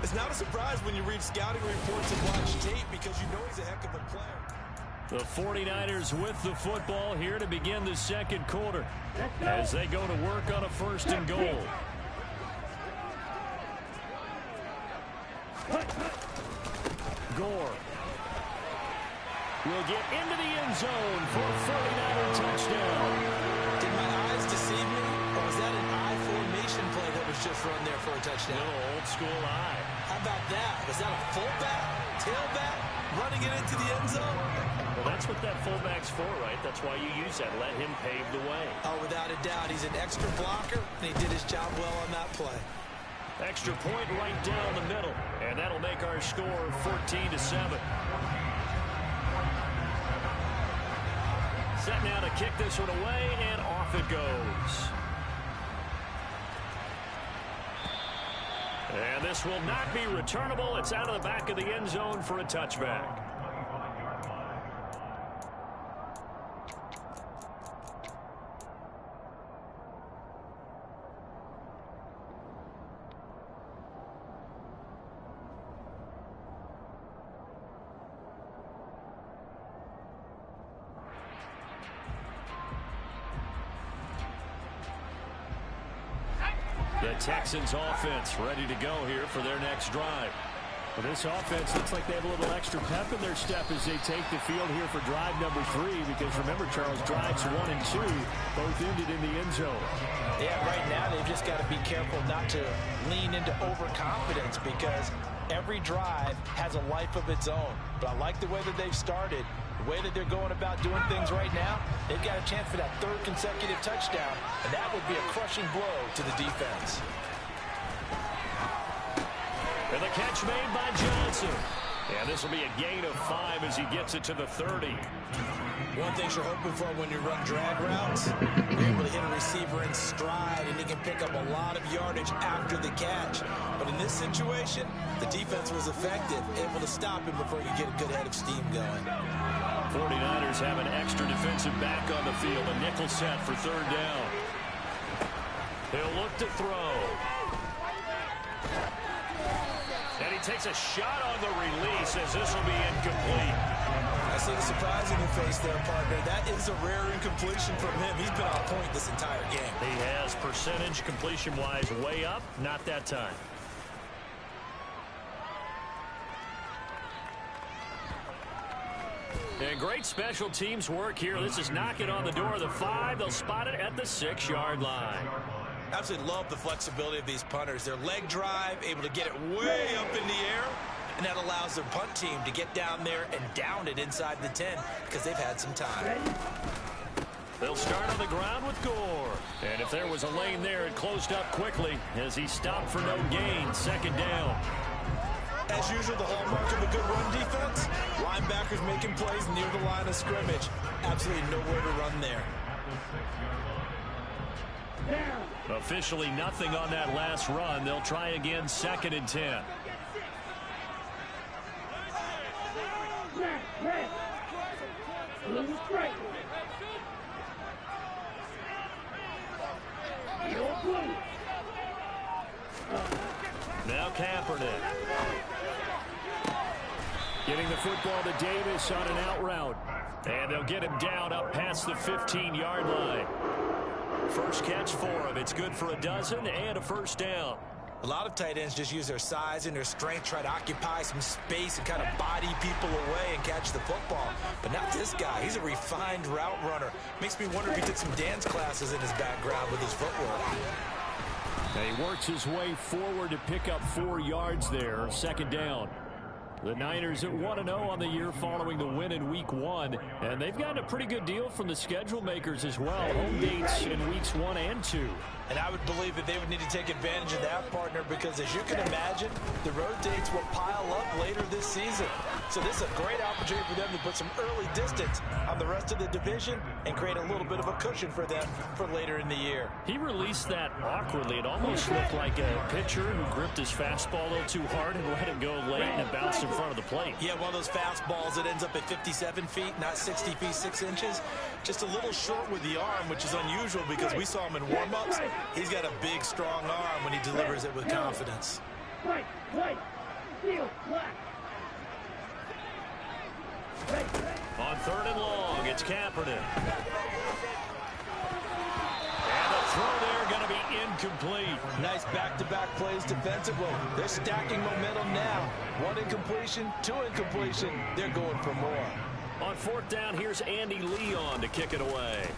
It's not a surprise when you read scouting reports and watch tape because you know he's a heck of a player. The 49ers with the football here to begin the 2nd quarter as they go to work on a 1st and goal. Gore will get into the end zone for a 49er touchdown. Did my eyes deceive me, or was that an I formation play that was just run there for a touchdown? Little old school eye. How about that? Was that a fullback, tailback, running it into the end zone? Well, that's what that fullback's for, right? That's why you use that. Let him pave the way. Oh, without a doubt. He's an extra blocker, and he did his job well on that play. Extra point right down the middle, and that'll make our score 14-7. Set now to kick this one away, and off it goes. And this will not be returnable. It's out of the back of the end zone for a touchback. The Texans offense ready to go here for their next drive. Well, this offense looks like they have a little extra pep in their step as they take the field here for drive number 3, because remember, Charles, drives 1 and 2 both ended in the end zone. Yeah, right now they've just got to be careful not to lean into overconfidence because every drive has a life of its own. But I like the way that they've started. The way that they're going about doing things right now, they've got a chance for that 3rd consecutive touchdown, and that would be a crushing blow to the defense. And the catch made by Johnson. And this will be a gain of 5 as he gets it to the 30. One thing you're hoping for when you run drag routes, you're able to hit a receiver in stride, and he can pick up a lot of yardage after the catch. But in this situation, the defense was effective, able to stop him before you get a good head of steam going. 49ers have an extra defensive back on the field, a nickel set for 3rd down. He'll look to throw. And he takes a shot on the release as this will be incomplete. I see the surprise in your face there, partner. That is a rare incompletion from him. He's been on point this entire game. He has percentage completion-wise way up. Not that time. And great special teams work here. This is knocking on the door of the 5. They'll spot it at the 6-yard line. Absolutely love the flexibility of these punters. Their leg drive, able to get it way up in the air, and that allows their punt team to get down there and down it inside the 10 because they've had some time. They'll start on the ground with Gore. And if there was a lane there, it closed up quickly as he stopped for no gain. 2nd down. As usual, the hallmark of a good run defense, linebackers making plays near the line of scrimmage. Absolutely nowhere to run there. Officially nothing on that last run. They'll try again, 2nd and 10. Now Kaepernick. Getting the football to Davis on an out route. And they'll get him down up past the 15-yard line. First catch for him. It's good for a dozen and a 1st down. A lot of tight ends just use their size and their strength, try to occupy some space and kind of body people away and catch the football. But not this guy. He's a refined route runner. Makes me wonder if he did some dance classes in his background with his footwork. And he works his way forward to pick up 4 yards there. 2nd down. The Niners at 1-0 on the year following the win in Week 1. And they've gotten a pretty good deal from the schedule makers as well. Home dates in Weeks 1 and 2. And I would believe that they would need to take advantage of that, partner, because as you can imagine, the road dates will pile up later this season. So this is a great opportunity for them to put some early distance on the rest of the division and create a little bit of a cushion for them for later in the year. He released that awkwardly. It almost looked like a pitcher who gripped his fastball a little too hard and let it go late and it bounced in front of the plate. Yeah, one of those fastballs that ends up at 57 feet, not 60 feet, 6 inches. Just a little short with the arm, which is unusual because we saw him in warm-ups. He's got a big, strong arm when he delivers it with confidence. White, field, black. On 3rd and long, it's Kaepernick. And the throw there going to be incomplete. Nice back-to-back plays defensively. They're stacking momentum now. 1 incompletion, 2 incompletion. They're going for more. On 4th down, here's Andy Leon to kick it away.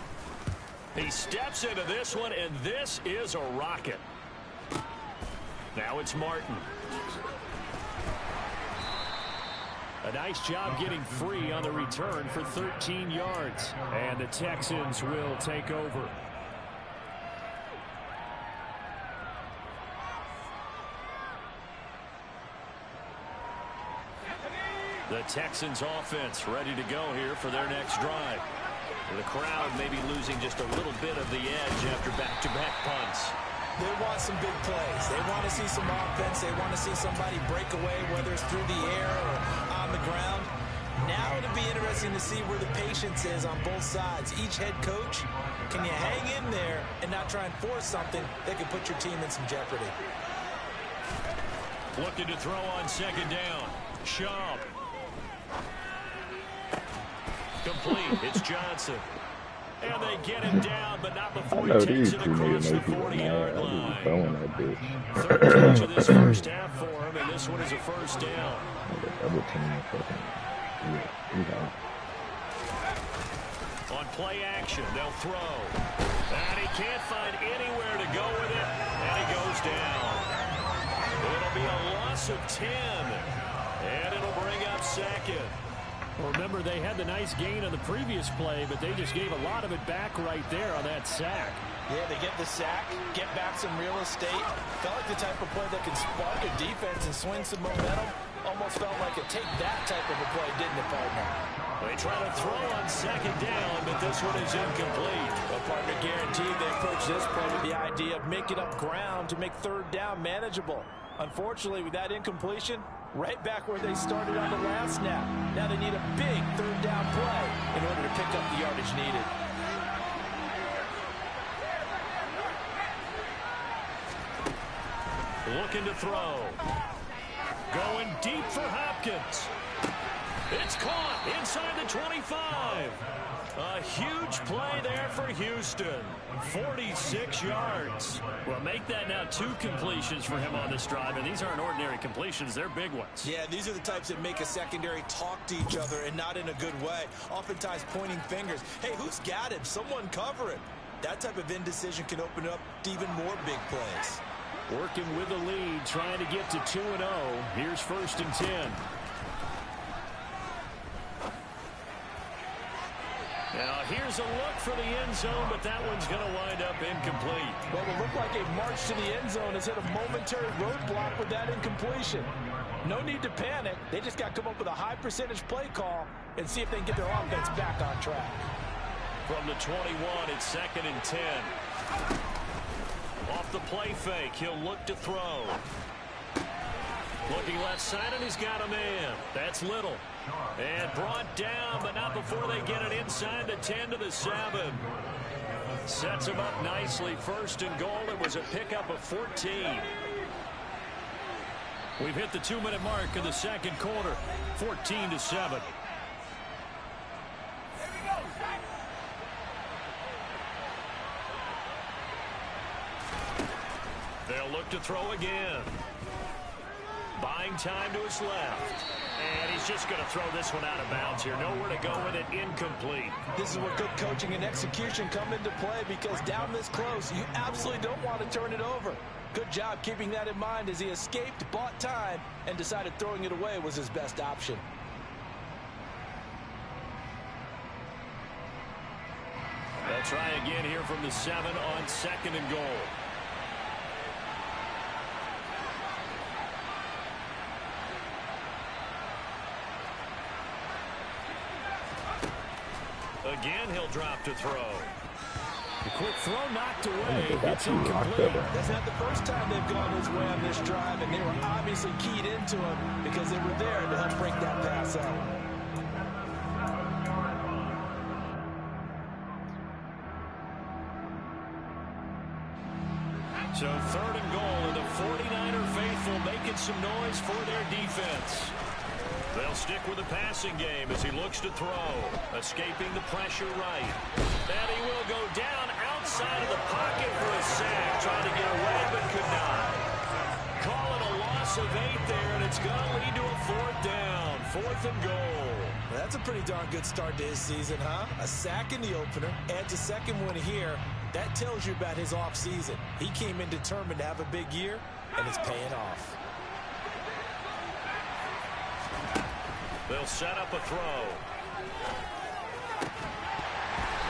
He steps into this one, and this is a rocket. Now it's Martin. A nice job getting free on the return for 13 yards. And the Texans will take over. The Texans offense ready to go here for their next drive. The crowd may be losing just a little bit of the edge after back-to-back punts. They want some big plays. They want to see some offense. They want to see somebody break away, whether it's through the air or on the ground. Now it'll be interesting to see where the patience is on both sides. Each head coach, can you hang in there and not try and force something that could put your team in some jeopardy? Looking to throw on 2nd down. Schaub. Complete. It's Johnson. And they get him down, but not before he takes it across the 40-yard line. Third catch of this first half for him, and this one is a 1st down. On play action, they'll throw. And he can't find anywhere to go with it, and he goes down. It'll be a loss of 10, and it'll bring up 2nd. Well, remember, they had the nice gain on the previous play, but they just gave a lot of it back right there on that sack. Yeah, they get the sack, get back some real estate. Felt like the type of play that can spark a defense and swing some momentum. Almost felt like a take-that type of a play, didn't it, partner? They try to throw on 2nd down, but this one is incomplete. Well, partner, guaranteed they approach this play with the idea of making up ground to make 3rd down manageable. Unfortunately, with that incompletion, right back where they started on the last snap. Now they need a big 3rd down play in order to pick up the yardage needed. Looking to throw. deep for Hopkins. It's caught inside the 25. A huge play there for Houston. 46 yards. Well, make that now 2 completions for him on this drive, and these aren't ordinary completions. They're big ones. Yeah, these are the types that make a secondary talk to each other, and not in a good way. Oftentimes pointing fingers. Hey, who's got him? Someone cover him. That type of indecision can open up to even more big plays. Working with the lead, trying to get to 2-0. Here's 1st and 10. Now, here's a look for the end zone, but that one's going to wind up incomplete. Well, it looked like a march to the end zone has hit a momentary roadblock with that incompletion. No need to panic. They just got to come up with a high percentage play call and see if they can get their offense back on track. From the 21, it's 2nd and 10. Off the play fake, he'll look to throw. Looking left side, and he's got a man. That's Little. And brought down, but not before they get it inside the 10 to the 7. Sets him up nicely. 1st and goal. It was a pickup of 14. We've hit the 2-minute mark in the 2nd quarter. 14-7. They'll look to throw again. Buying time to his left. And he's just going to throw this one out of bounds here. Nowhere to go with it. Incomplete. This is where good coaching and execution come into play, because down this close, you absolutely don't want to turn it over. Good job keeping that in mind as he escaped, bought time, and decided throwing it away was his best option. They'll try again here from the 7 on 2nd and goal. Again, he'll drop to throw. The quick throw knocked away. It's incomplete. That's not the first time they've gone his way on this drive, and they were obviously keyed into him because they were there to help break that pass out. So 3rd and goal, and the 49er faithful making some noise for their defense. They'll stick with the passing game as he looks to throw. Escaping the pressure right. And he will go down outside of the pocket for a sack. Trying to get away, but could not. Call it a loss of 8 there, and it's going to lead to a 4th down. 4th and goal. That's a pretty darn good start to his season, huh? A sack in the opener, adds a 2nd one here. That tells you about his offseason. He came in determined to have a big year, and it's paying off. They'll set up a throw.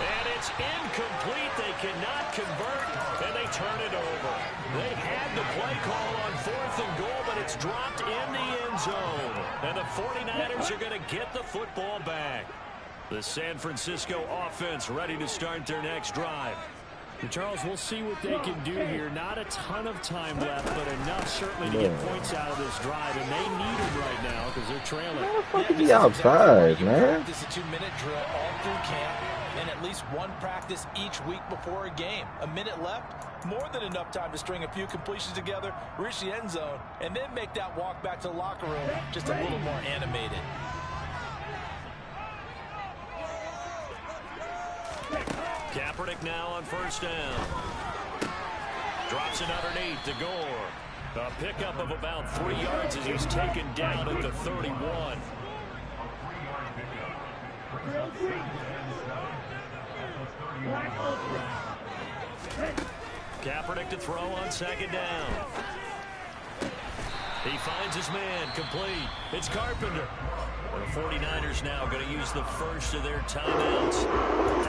And it's incomplete. They cannot convert, and they turn it over. They had the play call on 4th and goal, but it's dropped in the end zone. And the 49ers are going to get the football back. The San Francisco offense ready to start their next drive. And Charles, we'll see what they can do here. Not a ton of time left, but enough certainly to get points out of this drive, and they need them right now because they're trailing. How the fuck is he outside, man? This is a 2-minute drill all through camp, and at least one practice each week before a game. A minute left, more than enough time to string a few completions together, reach the end zone, and then make that walk back to the locker room just a little more animated. Kaepernick now on 1st down. Drops it underneath to Gore. A pickup of about 3 yards as he's taken down at the 31. Kaepernick to throw on 2nd down. He finds his man, complete. It's Carpenter. The 49ers now going to use the first of their timeouts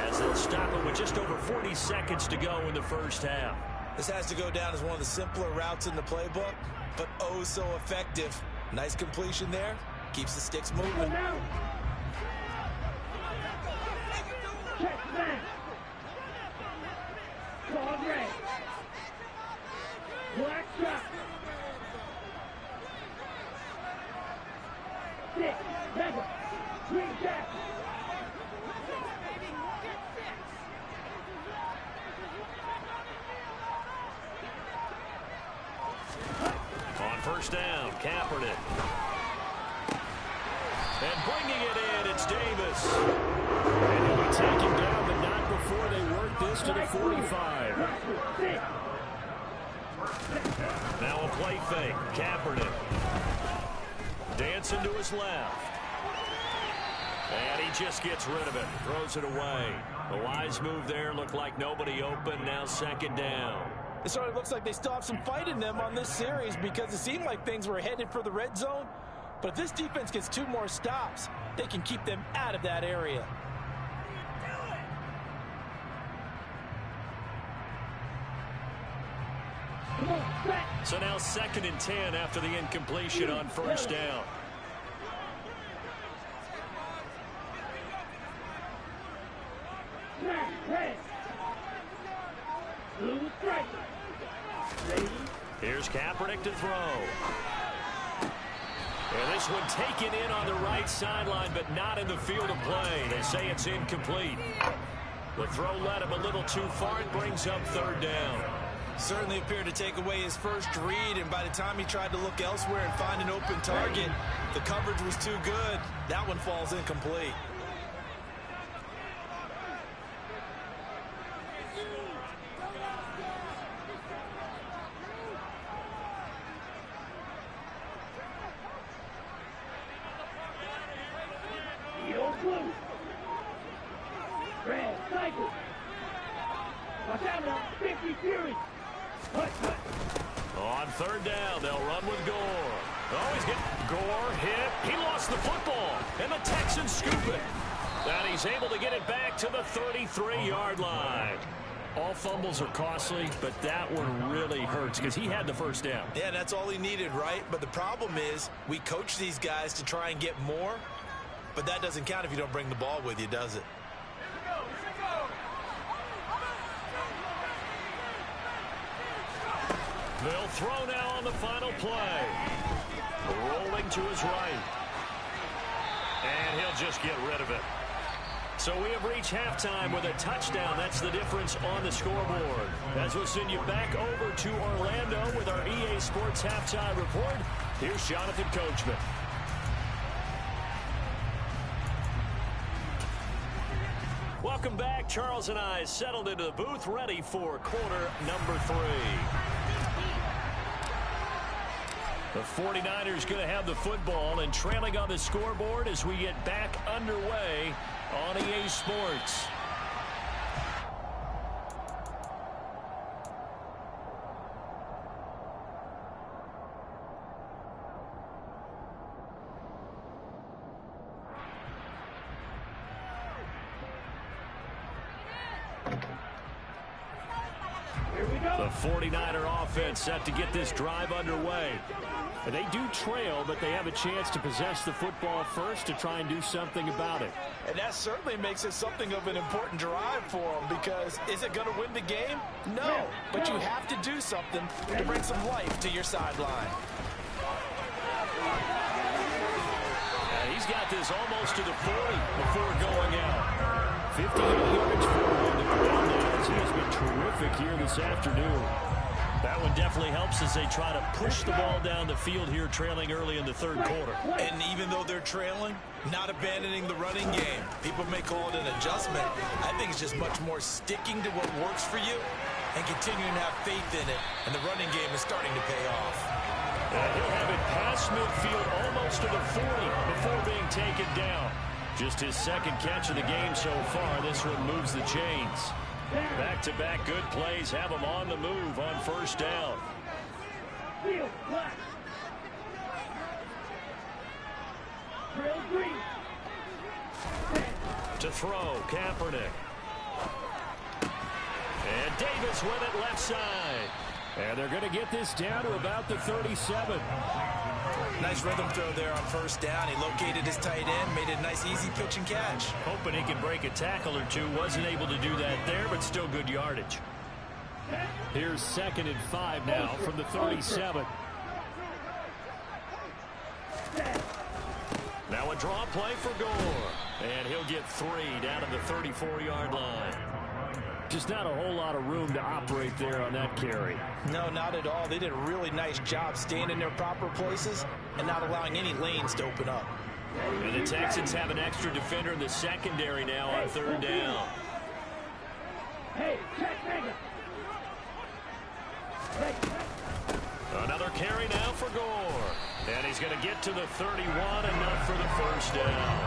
as they'll stop it with just over 40 seconds to go in the 1st half. This has to go down as one of the simpler routes in the playbook, but oh so effective. Nice completion there. Keeps the sticks moving. Check back. Call red. Black shot. 6. Mega. Green jack. On 1st down, Kaepernick. Davis. And he'll be taken down, but not before they work this to the 45. Now a play fake. Kaepernick. Dancing to his left. And he just gets rid of it. Throws it away. A wise move there. Looked like nobody open. Now second down. It sort of looks like they still have some fight in them on this series because it seemed like things were headed for the red zone. But if this defense gets 2 more stops, they can keep them out of that area. So now 2nd and 10 after the incompletion on first down. Here's Kaepernick to throw. And this one taken in on the right sideline, but not in the field of play. They say it's incomplete. The throw led him a little too far. It brings up 3rd down. Certainly appeared to take away his first read, and by the time he tried to look elsewhere and find an open target, the coverage was too good. That one falls incomplete. Watch out now, 50 Fury. On 3rd down, they'll run with Gore. Oh, he's getting Gore hit. He lost the football, and the Texans scoop it. And he's able to get it back to the 33-yard line. All fumbles are costly, but that one really hurts because he had the first down. Yeah, that's all he needed, right? But the problem is we coach these guys to try and get more, but that doesn't count if you don't bring the ball with you, does it? They'll throw now on the final play. Rolling to his right. And he'll just get rid of it. So we have reached halftime with a touchdown. That's the difference on the scoreboard. As we'll send you back over to Orlando with our EA Sports Halftime Report, here's Jonathan Coachman. Welcome back. Charles and I settled into the booth, ready for quarter number 3. The 49ers going to have the football and trailing on the scoreboard as we get back underway on EA Sports. The 49er offense set to get this drive underway. They do trail, but they have a chance to possess the football first to try and do something about it. And that certainly makes it something of an important drive for them, because is it going to win the game? No, but you have to do something to bring some life to your sideline. He's got this almost to the 40 before going out. 58 yards for him on the ground now, as he has been terrific here this afternoon. That one definitely helps as they try to push the ball down the field here, trailing early in the 3rd quarter. And even though they're trailing, not abandoning the running game. People may call it an adjustment. I think it's just much more sticking to what works for you and continuing to have faith in it. And the running game is starting to pay off. And he'll have it past midfield almost to the 40 before being taken down. Just his 2nd catch of the game so far. This one moves the chains. Back-to-back good plays have him on the move on first down. To throw, Kaepernick. And Davis with it left side. And they're going to get this down to about the 37. Nice rhythm throw there on first down. He located his tight end, made it a nice easy pitch and catch. Hoping he can break a tackle or two. Wasn't able to do that there, but still good yardage. Here's 2nd and 5 now from the 37. Now a draw play for Gore. And he'll get 3 down to the 34-yard line. Just not a whole lot of room to operate there on that carry. No, not at all. They did a really nice job staying in their proper places and not allowing any lanes to open up. And the Texans have an extra defender in the secondary now on third down. Hey, check nigga. Another carry now for Gore. And he's going to get to the 31, enough for the first down.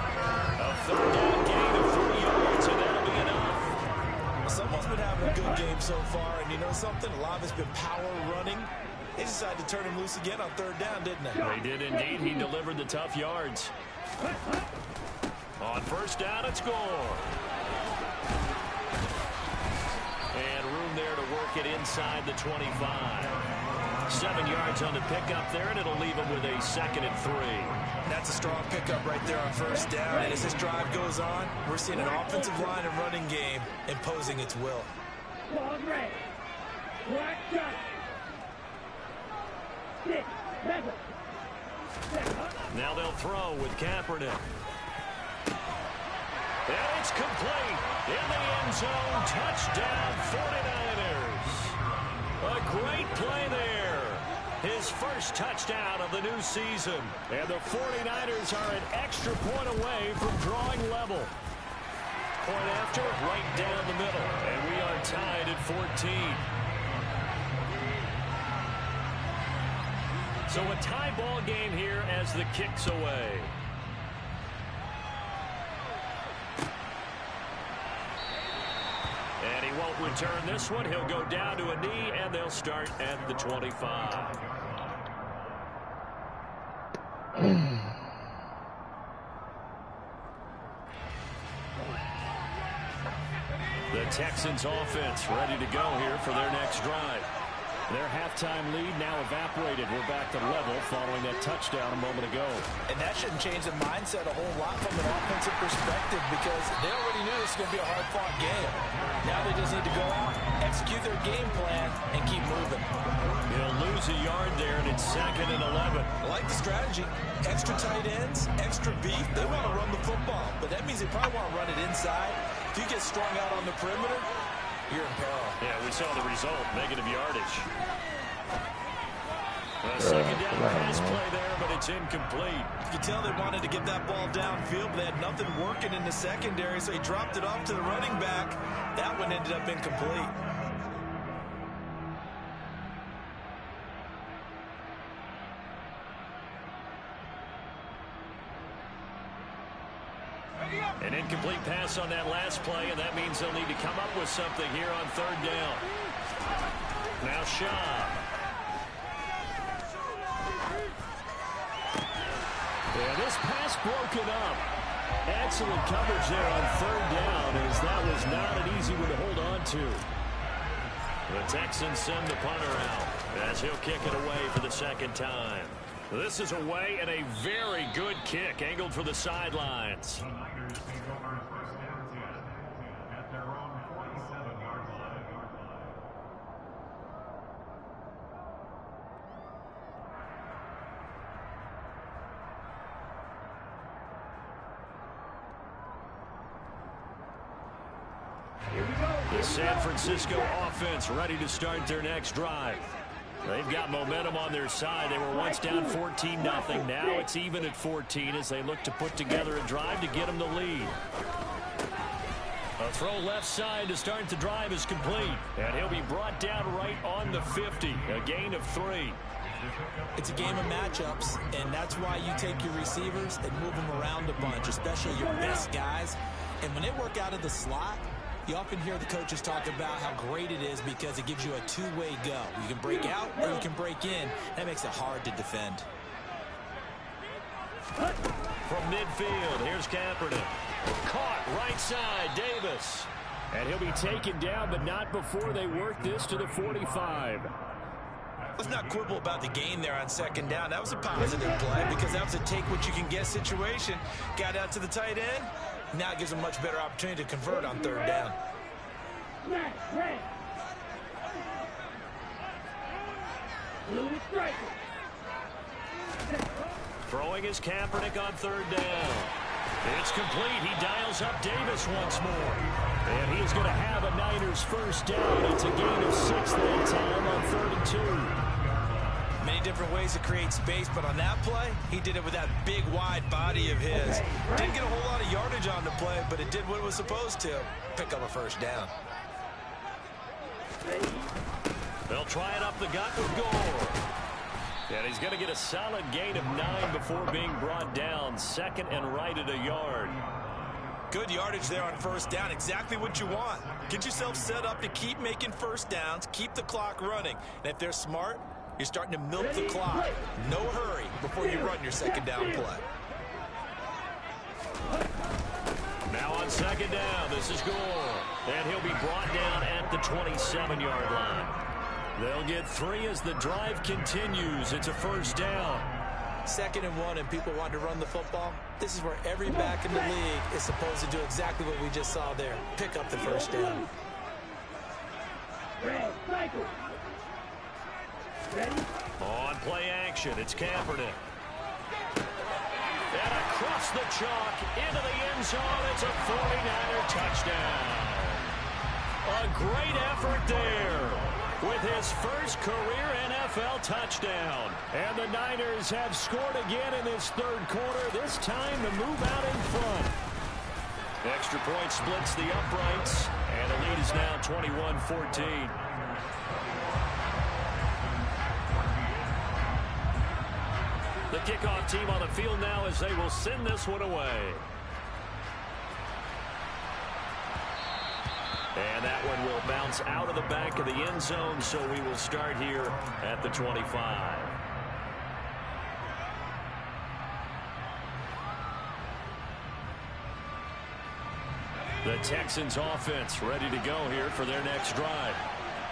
A third down gain of 3 yards, and that'll be enough. Someone's been having a good game so far, and you know something? A lot of it's been power running. They decided to turn him loose again on third down, didn't they? They did indeed. He delivered the tough yards. On first down, it's Gore. And room there to work it inside the 25. 7 yards on the pickup there, and it'll leave him with a 2nd and 3. That's a strong pickup right there on first down. And as this drive goes on, we're seeing an offensive line and running game imposing its will. Ball red. Black shot. 6, 7. Now they'll throw with Kaepernick. And it's complete. In the end zone, touchdown 49ers. A great play there. His first touchdown of the new season. And the 49ers are an extra point away from drawing level. Point after, right down the middle. And we are tied at 14. So a tie ball game here as the kick's away. And he won't return this one. He'll go down to a knee, and they'll start at the 25. The Texans offense ready to go here for their next drive. Their halftime lead now evaporated. We're back to level following that touchdown a moment ago. And that shouldn't change the mindset a whole lot from an offensive perspective because they already knew this was going to be a hard-fought game. Now they just need to go out, execute their game plan, and keep moving. He'll lose a yard there, and it's 2nd and 11. I like the strategy. Extra tight ends, extra beef. They want to run the football, but that means they probably want to run it inside. If you get strung out on the perimeter, you're in peril. Yeah, we saw the result, negative yardage. A second down pass play there, but it's incomplete. You can tell they wanted to get that ball downfield, but they had nothing working in the secondary, so he dropped it off to the running back. That one ended up incomplete. An incomplete pass on that last play, and that means they'll need to come up with something here on third down. Now Shaw. Yeah, this pass broken up. Excellent coverage there on third down, as that was not an easy one to hold on to. The Texans send the punter out as he'll kick it away for the second time. This is away and a very good kick angled for the sidelines. The Niners take over first down 10 at their own 47-yard line. Here we go. The San Francisco offense ready to start their next drive. They've got momentum on their side. They were once down 14-0. Now it's even at 14 as they look to put together a drive to get them the lead. A throw left side to start the drive is complete. And he'll be brought down right on the 50. A gain of 3. It's a game of matchups, and that's why you take your receivers and move them around a bunch, especially your best guys. And when they work out of the slot, you often hear the coaches talk about how great it is because it gives you a two-way go. You can break out or you can break in. That makes it hard to defend. From midfield, here's Kaepernick. Caught right side, Davis. And he'll be taken down, but not before they work this to the 45. Let's not quibble about the gain there on second down. That was a positive play because that was a take-what-you-can-get situation. Got out to the tight end. Now it gives them much better opportunity to convert on third down. Throwing his Kaepernick on third down. It's complete. He dials up Davis once more. And he's going to have a Niners first down. It's a gain of 6 that time on 3rd and 2. Many many different ways to create space, but on that play, he did it with that big, wide body of his. Didn't get a whole lot of yardage on the play, but it did what it was supposed to. Pick up a first down. They'll try it up the gut with Gore. And he's going to get a solid gain of 9 before being brought down. 2nd and right at a yard. Good yardage there on first down. Exactly what you want. Get yourself set up to keep making first downs, keep the clock running. And if they're smart, you're starting to milk the clock. No hurry before you run your second down play. Now on second down, this is Gore. And he'll be brought down at the 27-yard line. They'll get 3 as the drive continues. It's a first down. 2nd and 1, and people want to run the football. This is where every back in the league is supposed to do exactly what we just saw there. Pick up the first down. On play action, it's Kaepernick. And across the chalk, into the end zone, it's a 49er touchdown. A great effort there with his first career NFL touchdown. And the Niners have scored again in this third quarter, this time to move out in front. Extra point splits the uprights, and the lead is now 21-14. The kickoff team on the field now as they will send this one away. And that one will bounce out of the back of the end zone, so we will start here at the 25. The Texans offense ready to go here for their next drive.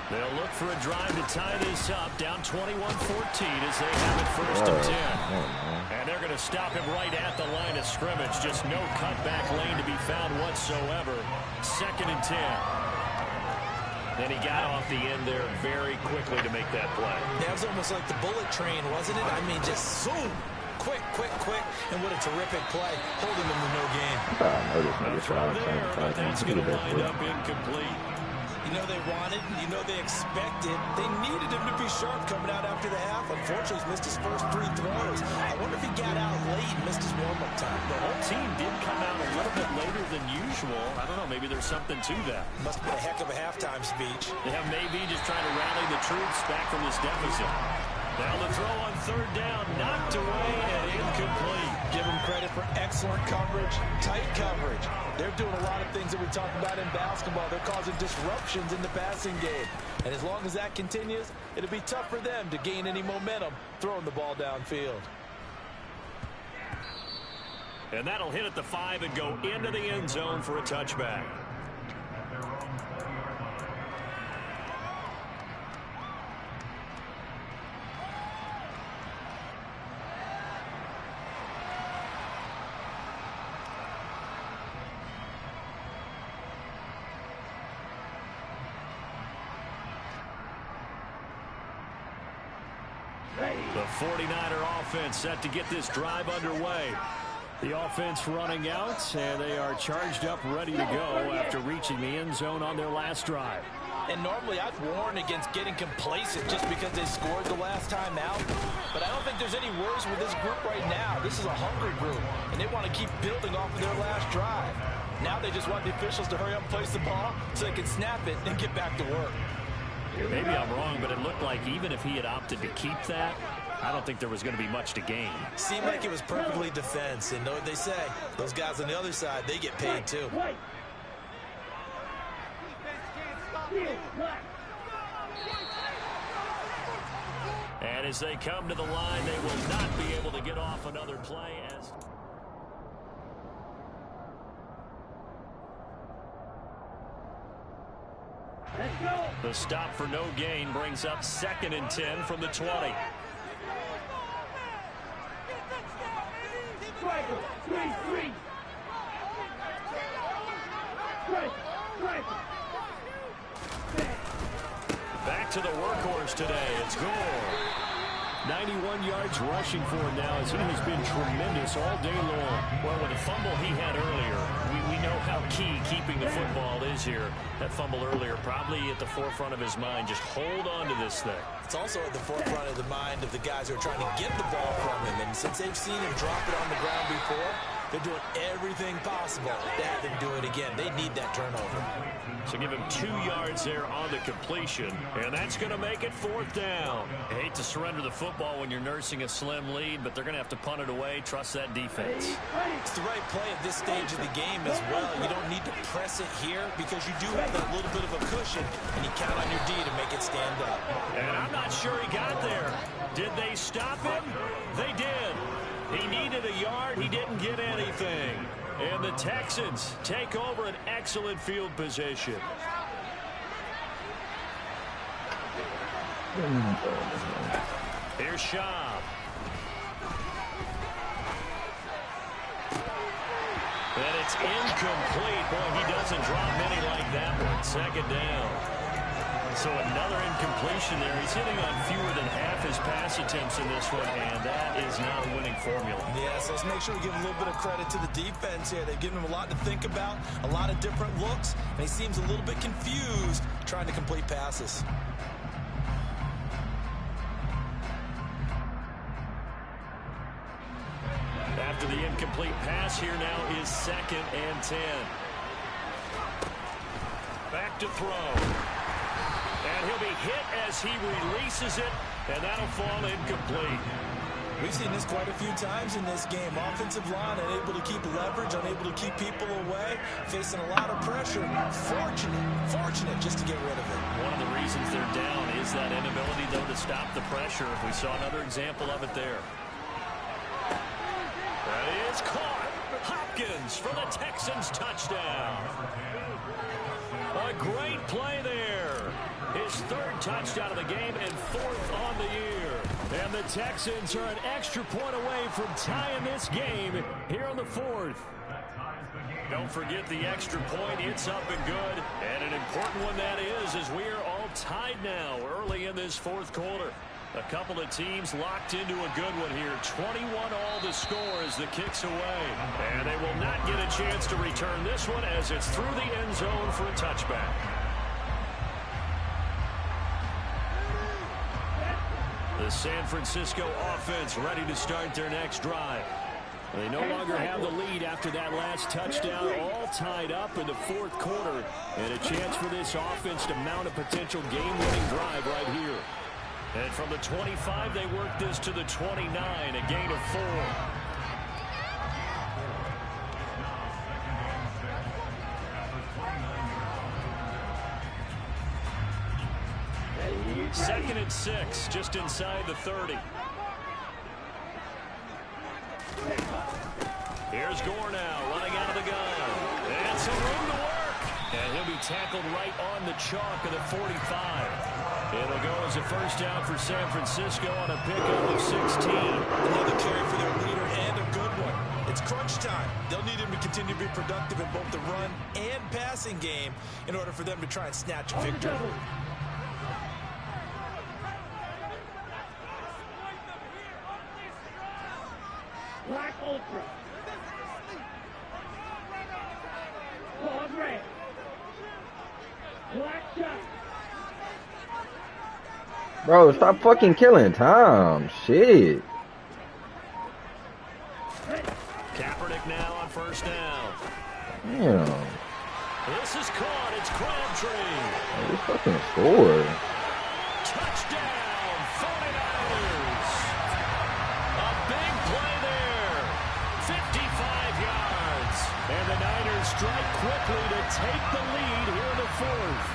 They'll look for a drive to tie this up, down 21-14 as they have it 1st and 10. And they're going to stop him right at the line of scrimmage. Just no cutback lane to be found whatsoever. 2nd and 10. Then he got off the end there very quickly to make that play. That was almost like the bullet train, wasn't it? I mean, just zoom. Quick, quick, quick. And what a terrific play, holding them to no gain. No throw there, but that's going to wind up incomplete. You know they wanted, you know they expected. They needed him to be sharp coming out after the half. Unfortunately, he's missed his first 3 throws. I wonder if he got out late and missed his warm-up time. The whole team did come out a little bit later than usual. I don't know, maybe there's something to that. Must have been a heck of a halftime speech. Yeah, maybe just trying to rally the troops back from this deficit. Now the throw on 3rd down, knocked away and incomplete. Give them credit for excellent coverage, tight coverage. They're doing a lot of things that we talked about in basketball. They're causing disruptions in the passing game. And as long as that continues, it'll be tough for them to gain any momentum throwing the ball downfield. And that'll hit at the 5 and go into the end zone for a touchback. The 49er offense set to get this drive underway. The offense running out, and they are charged up, ready to go after reaching the end zone on their last drive. And normally I'd warn against getting complacent just because they scored the last time out. But I don't think there's any worries with this group right now. This is a hungry group, and they want to keep building off of their last drive. Now they just want the officials to hurry up and place the ball so they can snap it and get back to work. Maybe I'm wrong, but it looked like even if he had opted to keep that, I don't think there was going to be much to gain. Seemed like it was perfectly defense, and know what they say. Those guys on the other side, they get paid too. And as they come to the line, they will not be able to get off another play as... The stop for no gain brings up 2nd and 10 from the 20. Back to the workhorse today. It's Gore. 91 yards rushing for him now as he has been tremendous all day long. Well, with the fumble he had earlier, we know how key keeping the football is here. That fumble earlier probably at the forefront of his mind. Just hold on to this thing. It's also at the forefront of the mind of the guys who are trying to get the ball from him. And since they've seen him drop it on the ground before, they're doing everything possible to have him do it again. They need that turnover. So give him 2 yards there on the completion, and that's going to make it 4th down. I hate to surrender the football when you're nursing a slim lead, but they're going to have to punt it away. Trust that defense. It's the right play at this stage of the game as well. You don't need to press it here because you do have that little bit of a cushion, and you count on your D to make it stand up. And I'm not sure he got there. Did they stop him? They did. He needed a yard. He didn't get anything. And the Texans take over an excellent field position. Here's Schaub. And it's incomplete. Boy, he doesn't drop many like that one. 2nd down. So another incompletion there. He's hitting on fewer than half his pass attempts in this one, and that is not a winning formula. Yeah, so let's make sure we give a little bit of credit to the defense here. They've given him a lot to think about, a lot of different looks, and he seems a little bit confused trying to complete passes. After the incomplete pass, here now is 2nd and 10. Back to throw. And he'll be hit as he releases it, and that'll fall incomplete. We've seen this quite a few times in this game. Offensive line unable to keep leverage, unable to keep people away, facing a lot of pressure. Fortunate just to get rid of it. One of the reasons they're down is that inability, though, to stop the pressure. We saw another example of it there. That is caught. Hopkins for the Texans touchdown. A great play there. His 3rd touchdown of the game and 4th on the year. And the Texans are an extra point away from tying this game here on the 4th. Don't forget the extra point. It's up and good. And an important one that is, as we are all tied now early in this 4th quarter. A couple of teams locked into a good one here. 21 all the score as the kick's away. And they will not get a chance to return this one as it's through the end zone for a touchback. The San Francisco offense ready to start their next drive. They no longer have the lead after that last touchdown, all tied up in the 4th quarter. And a chance for this offense to mount a potential game-winning drive right here. And from the 25, they work this to the 29, a gain of 4. Second and 6, just inside the 30. Here's Gore now, running out of the gun. And some room to work. And he'll be tackled right on the chalk of the 45. It'll go as a 1st down for San Francisco on a pickup of 16. Another carry for their leader and a good one. It's crunch time. They'll need him to continue to be productive in both the run and passing game in order for them to try and snatch a victory. Black Ultra. Pause red. Black shot. Bro, stop fucking killing time. Shit. Kaepernick now on 1st down. Damn. This is caught. It's Crabtree. They fucking scored. Touchdown, 49ers. A big play there. 55 yards. And the Niners strike quickly to take the lead here in the 4th.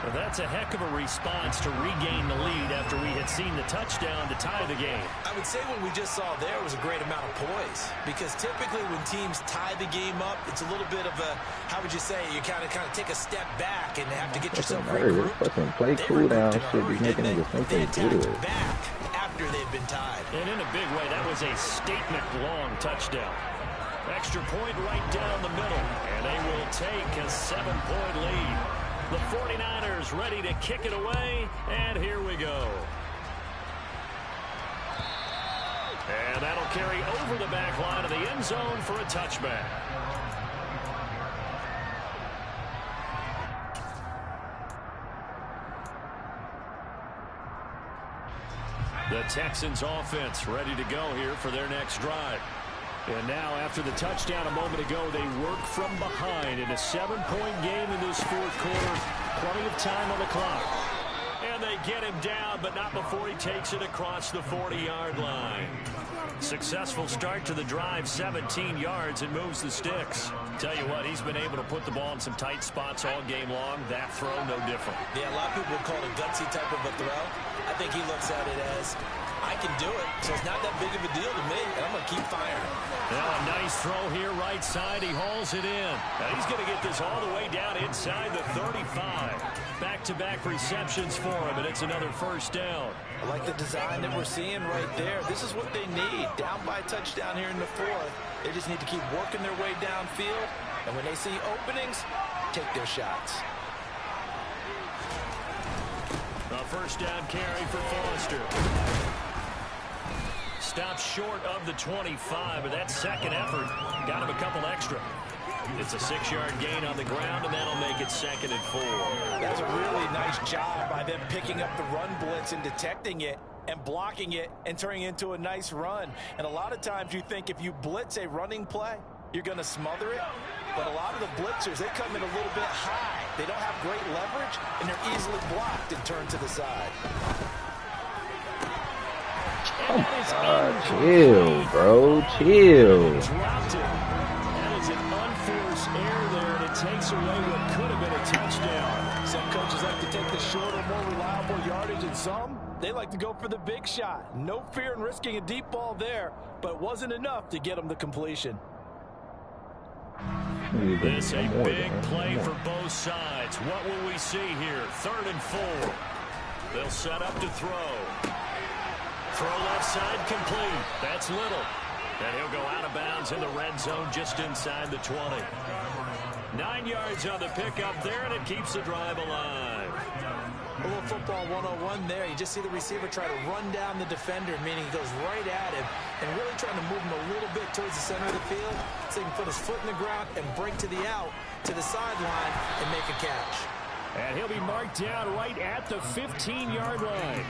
Well, that's a heck of a response to regain the lead after we had seen the touchdown to tie the game. I would say what we just saw there was a great amount of poise, because typically when teams tie the game up, it's a little bit of a, how would you say, you kind of take a step back and have to get yourself regrouped. Fucking play cool down shit, just making niggas think they do it. Back after they've been tied. And in a big way, that was a statement long touchdown. Extra point right down the middle, and they will take a 7-point lead. The 49ers ready to kick it away, and here we go. And that'll carry over the back line of the end zone for a touchback. The Texans offense ready to go here for their next drive. And now after the touchdown a moment ago, they work from behind in a 7-point game in this fourth quarter. Plenty of time on the clock. And they get him down, but not before he takes it across the 40-yard line. Successful start to the drive, 17 yards, and moves the sticks. Tell you what, he's been able to put the ball in some tight spots all game long. That throw, no different. Yeah, a lot of people would call it a gutsy type of a throw. I think he looks at it as, I can do it, so it's not that big of a deal to me, and I'm going to keep firing. Now a nice throw here right side. He hauls it in. Now he's going to get this all the way down inside the 35. Back-to-back receptions for him, and it's another first down. I like the design that we're seeing right there. This is what they need. Down by a touchdown here in the fourth. They just need to keep working their way downfield, and when they see openings, take their shots. A first down carry for Foster. Stops short of the 25, but that second effort got him a couple extra. It's a 6-yard gain on the ground, and that'll make it 2nd and 4. That's a really nice job by them picking up the run blitz and detecting it and blocking it and turning it into a nice run. And a lot of times you think if you blitz a running play, you're going to smother it. But a lot of the blitzers, they come in a little bit high. They don't have great leverage, and they're easily blocked and turned to the side. Chill, bro. Chill. Dropped it. That is an unforced error there, and it takes away what could have been a touchdown. Some coaches like to take the shorter, more reliable yardage, and some, they like to go for the big shot. No fear in risking a deep ball there, but it wasn't enough to get them the completion. This a big play for both sides. What will we see here? 3rd and 4. They'll set up to throw. Throw left side complete. That's Little. And he'll go out of bounds in the red zone just inside the 20. 9 yards on the pickup there, and it keeps the drive alive. A little football 101 there. You just see the receiver try to run down the defender, meaning he goes right at him and really trying to move him a little bit towards the center of the field so he can put his foot in the ground and break to the out, to the sideline, and make a catch. And he'll be marked down right at the 15-yard line.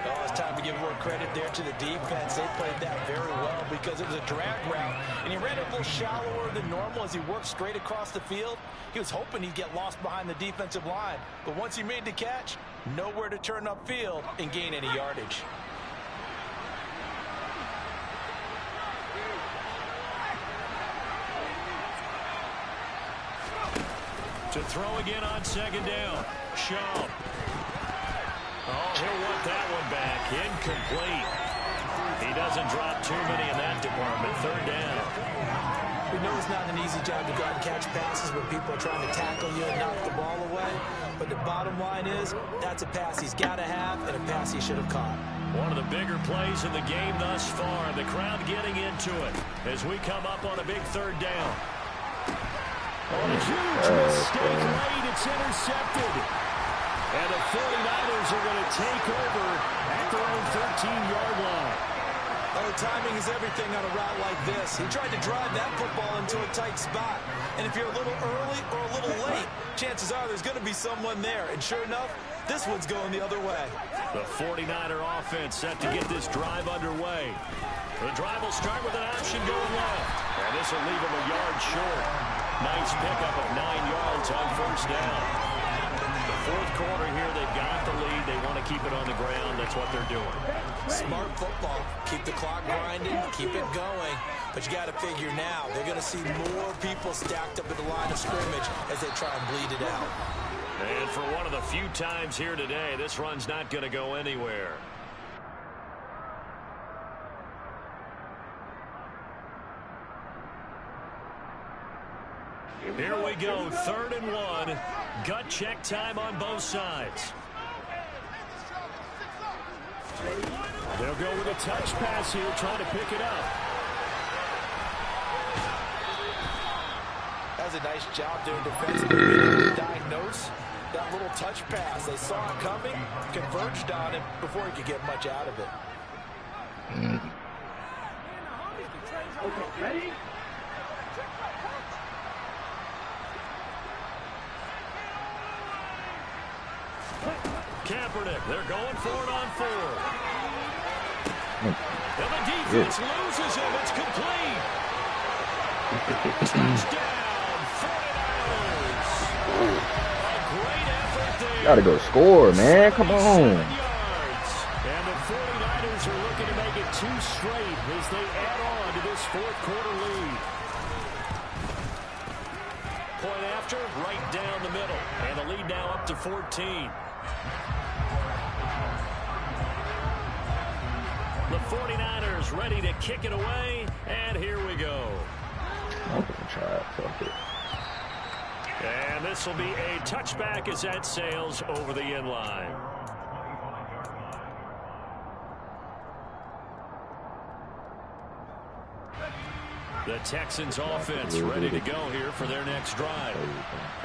Oh, it's time to give more credit there to the defense. They played that very well because it was a drag route, and he ran it a little shallower than normal as he worked straight across the field. He was hoping he'd get lost behind the defensive line, but once he made the catch, nowhere to turn upfield and gain any yardage. To throw again on 2nd down. Shaw. Oh, he'll want that one back. Incomplete. He doesn't drop too many in that department. 3rd down. We know it's not an easy job to go out and catch passes when people are trying to tackle you and knock the ball away. But the bottom line is, that's a pass he's got to have and a pass he should have caught. One of the bigger plays in the game thus far. The crowd getting into it as we come up on a big 3rd down. On a huge mistake late, it's intercepted. And the 49ers are going to take over at their own 13-yard line. Oh, timing is everything on a route like this. He tried to drive that football into a tight spot. And if you're a little early or a little late, chances are there's going to be someone there. And sure enough, this one's going the other way. The 49er offense set to get this drive underway. The drive will start with an option going left. And this will leave him a yard short. Nice pickup of 9 yards on 1st down. The 4th quarter here, they've got the lead. They want to keep it on the ground. That's what they're doing. Smart football. Keep the clock grinding. Keep it going. But you got to figure now, they're going to see more people stacked up at the line of scrimmage as they try and bleed it out. And for one of the few times here today, this run's not going to go anywhere. Here we go, 3rd and 1. Gut check time on both sides. They'll go with a touch pass here, trying to pick it up. does a nice job doing defensively to diagnose that little touch pass. They saw it coming, converged on him before he could get much out of it. Okay, ready? Kaepernick, they're going for it on 4. And the defense loses him. It's complete. Touchdown, 49ers. A great effort there. Gotta go score, man. Come on. And the 49ers are looking to make it 2 straight as they add on to this fourth quarter lead. Point after, right down the middle. And the lead now up to 14. The 49ers ready to kick it away, and here we go. I'm gonna try it. Fuck it. And this will be a touchback as that sails over the end line. The Texans offense ready to go here for their next drive.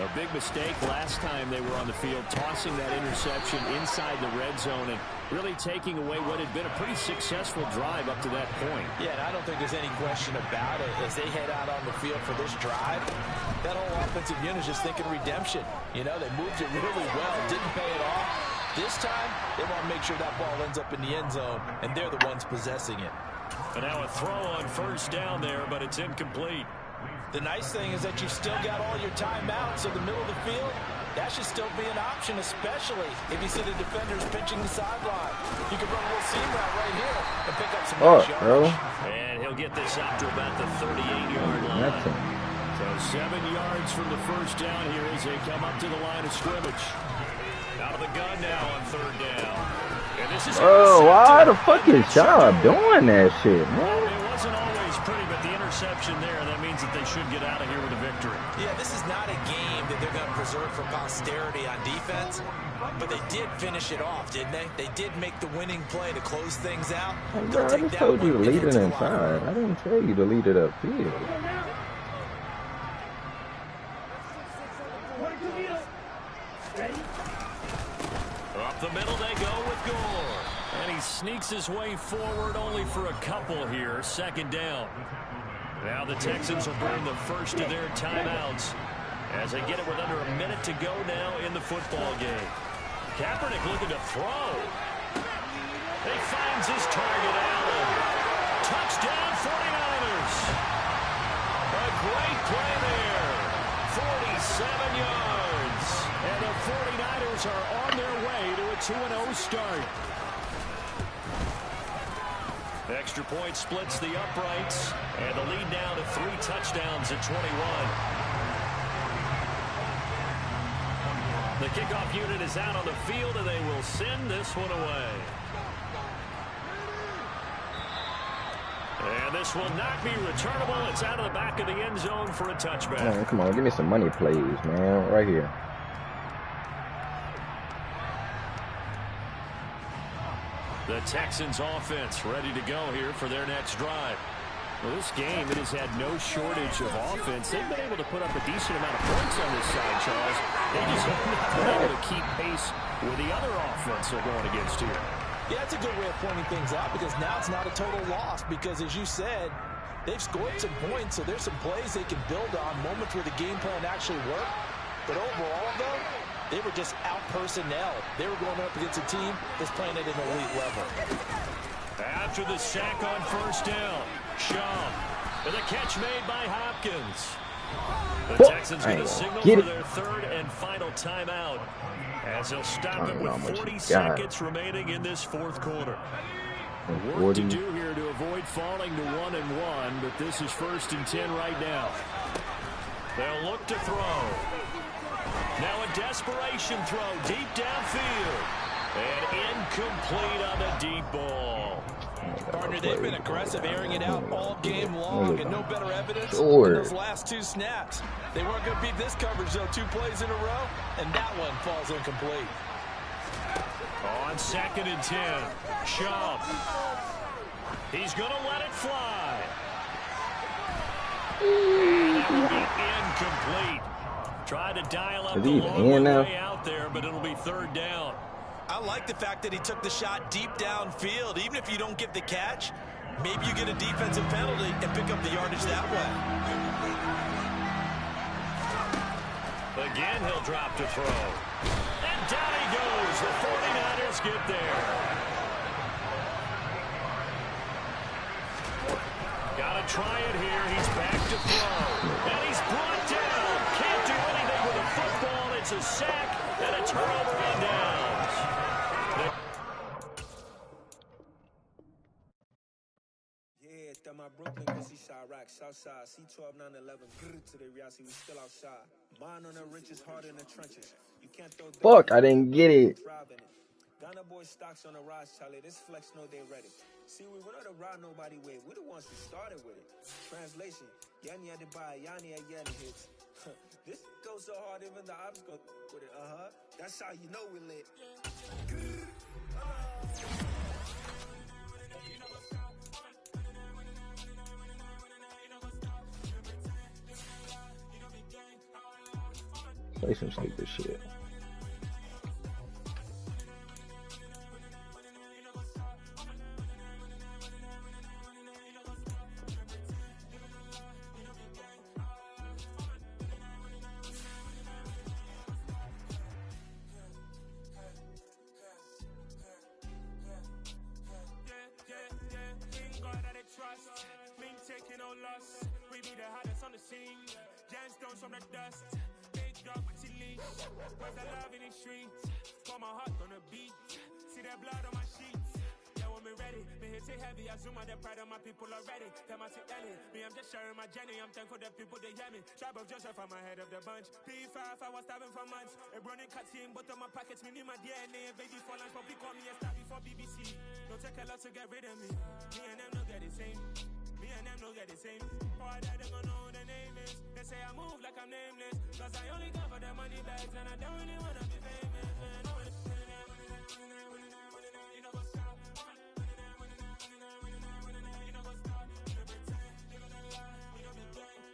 A big mistake last time they were on the field, tossing that interception inside the red zone and really taking away what had been a pretty successful drive up to that point. Yeah, and I don't think there's any question about it. As they head out on the field for this drive, that whole offensive unit is just thinking redemption. You know, they moved it really well, didn't pay it off. This time, they want to make sure that ball ends up in the end zone, and they're the ones possessing it. And now a throw on first down there, but it's incomplete. The nice thing is that you've still got all your timeouts, so the middle of the field, that should still be an option, especially if you see the defenders pinching the sideline. You can run a little seam route right here and pick up some nice yardage. And he'll get this out to about the 38-yard line. So 7 yards from the first down here as they come up to the line of scrimmage. Out of the gun now on third down. And this is why the fuck is y'all doing that shit, man? It wasn't always pretty, but the interception there, that means that they should get out of here with a victory. Yeah, this is not a game that they're going to preserve for posterity on defense, but they did finish it off, didn't they? They did make the winning play to close things out. Bro, I just told you to lead it inside. I didn't tell you to lead it upfield. Up the middle they go with Gore. And he sneaks his way forward only for a couple here. Second down. Now the Texans will burn the first of their timeouts as they get it with under a minute to go now in the football game. Kaepernick looking to throw. He finds his target, Allen. Touchdown 49ers. A great play there. 47 yards. And the 49ers are on their way to a 2-0 start. Extra point splits the uprights, and the lead now to 3 touchdowns at 21. The kickoff unit is out on the field, and they will send this one away. And this will not be returnable. It's out of the back of the end zone for a touchback. Man, come on, give me some money plays, man, right here. The Texans offense ready to go here for their next drive. Well, this game, it has had no shortage of offense. They've been able to put up a decent amount of points on this side, Charles. They just haven't been able to keep pace with the other offense they're going against here. Yeah, that's a good way of pointing things out because now it's not a total loss because, as you said, they've scored some points, so there's some plays they can build on, moments where the game plan actually worked. But overall, though, they were just out-personnel. They were going up against a team that's playing at an elite level. After the sack on first down, Shaw with a catch made by Hopkins. The Texans going to signal for their third and final timeout as they'll stop it with 40 seconds remaining in this fourth quarter. Work to do here to avoid falling to 1-1, but this is 1st and 10 right now. They'll look to throw. Now a desperation throw deep downfield. And incomplete on the deep ball. Partner, they've been aggressive, airing it out all game long, and no better evidence than those last 2 snaps. They weren't going to beat this coverage, though, 2 plays in a row, and that one falls incomplete. On 2nd and 10, Shaw. He's going to let it fly. And that will be incomplete. Tried to dial up Is the he even long in now? way out there, but it'll be third down. I like the fact that he took the shot deep downfield. Even if you don't get the catch, maybe you get a defensive penalty and pick up the yardage that way. Again, he'll drop to throw. And down he goes. The 49ers get there. Got to try it here. He's back to throw. And he's brought down. Can't do anything with a football. It's a sack and a turnover on downs. Yeah, that my Brooklyn, cause he shot rock, Southside, C12, 911, to the reality, we still outside. Mine on the riches, hard in the trenches. You can't throw Fuck, I didn't get it. Ghana boy stocks on the rise, Charlie. This flex know they ready. See, we went on the ride nobody with. We the ones who started with it. Translation, Yanni had to buy, Yanni had Yanni hits. This goes so hard, even the ops go with it. That's how you know we lit. Play some stupid shit. Where's the love in the streets? Pour my heart on the beat. See that blood on my sheets. Yeah, when me ready, me hit it heavy. I zoom out the pride of my people already. Them I see Ellie. Me, I'm just sharing my journey. I'm thankful that people they hear me. Tribe of Joseph, I'm ahead of the bunch. P5, I was starving for months. A running cut team, but on my pockets, me need my DNA. Baby for lunch, but we call me a star before BBC. Don't take a lot to get rid of me. Me and them don't get the same. Me and them don't get the same. Boy, that they gonna know who the name is. They say I move like I'm nameless. Cause I only go for the money bags and I don't really wanna be famous, man. You know what's up? You know what's up? You know pretend. You know the lie. You know the game.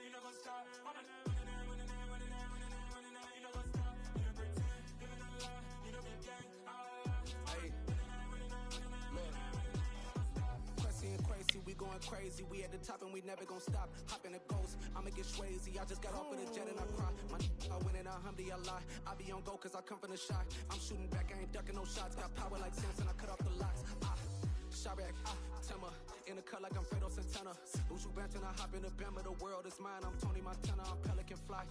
You know what's up? We going crazy, we at the top and we never gonna stop. Hopping the ghost, I'ma get swayzy. I just got off of the jet and I cry. I win in a Humvee, I lie. I be on go cause I come from the shot. I'm shooting back, I ain't ducking no shots. Got power like Samson, I cut off the locks. Sharek, Timmer, in the cut like I'm Fredo Santana. Uju Banton, I hop in the Bama, the world is mine. I'm Tony Montana, I'm Pelican Fly.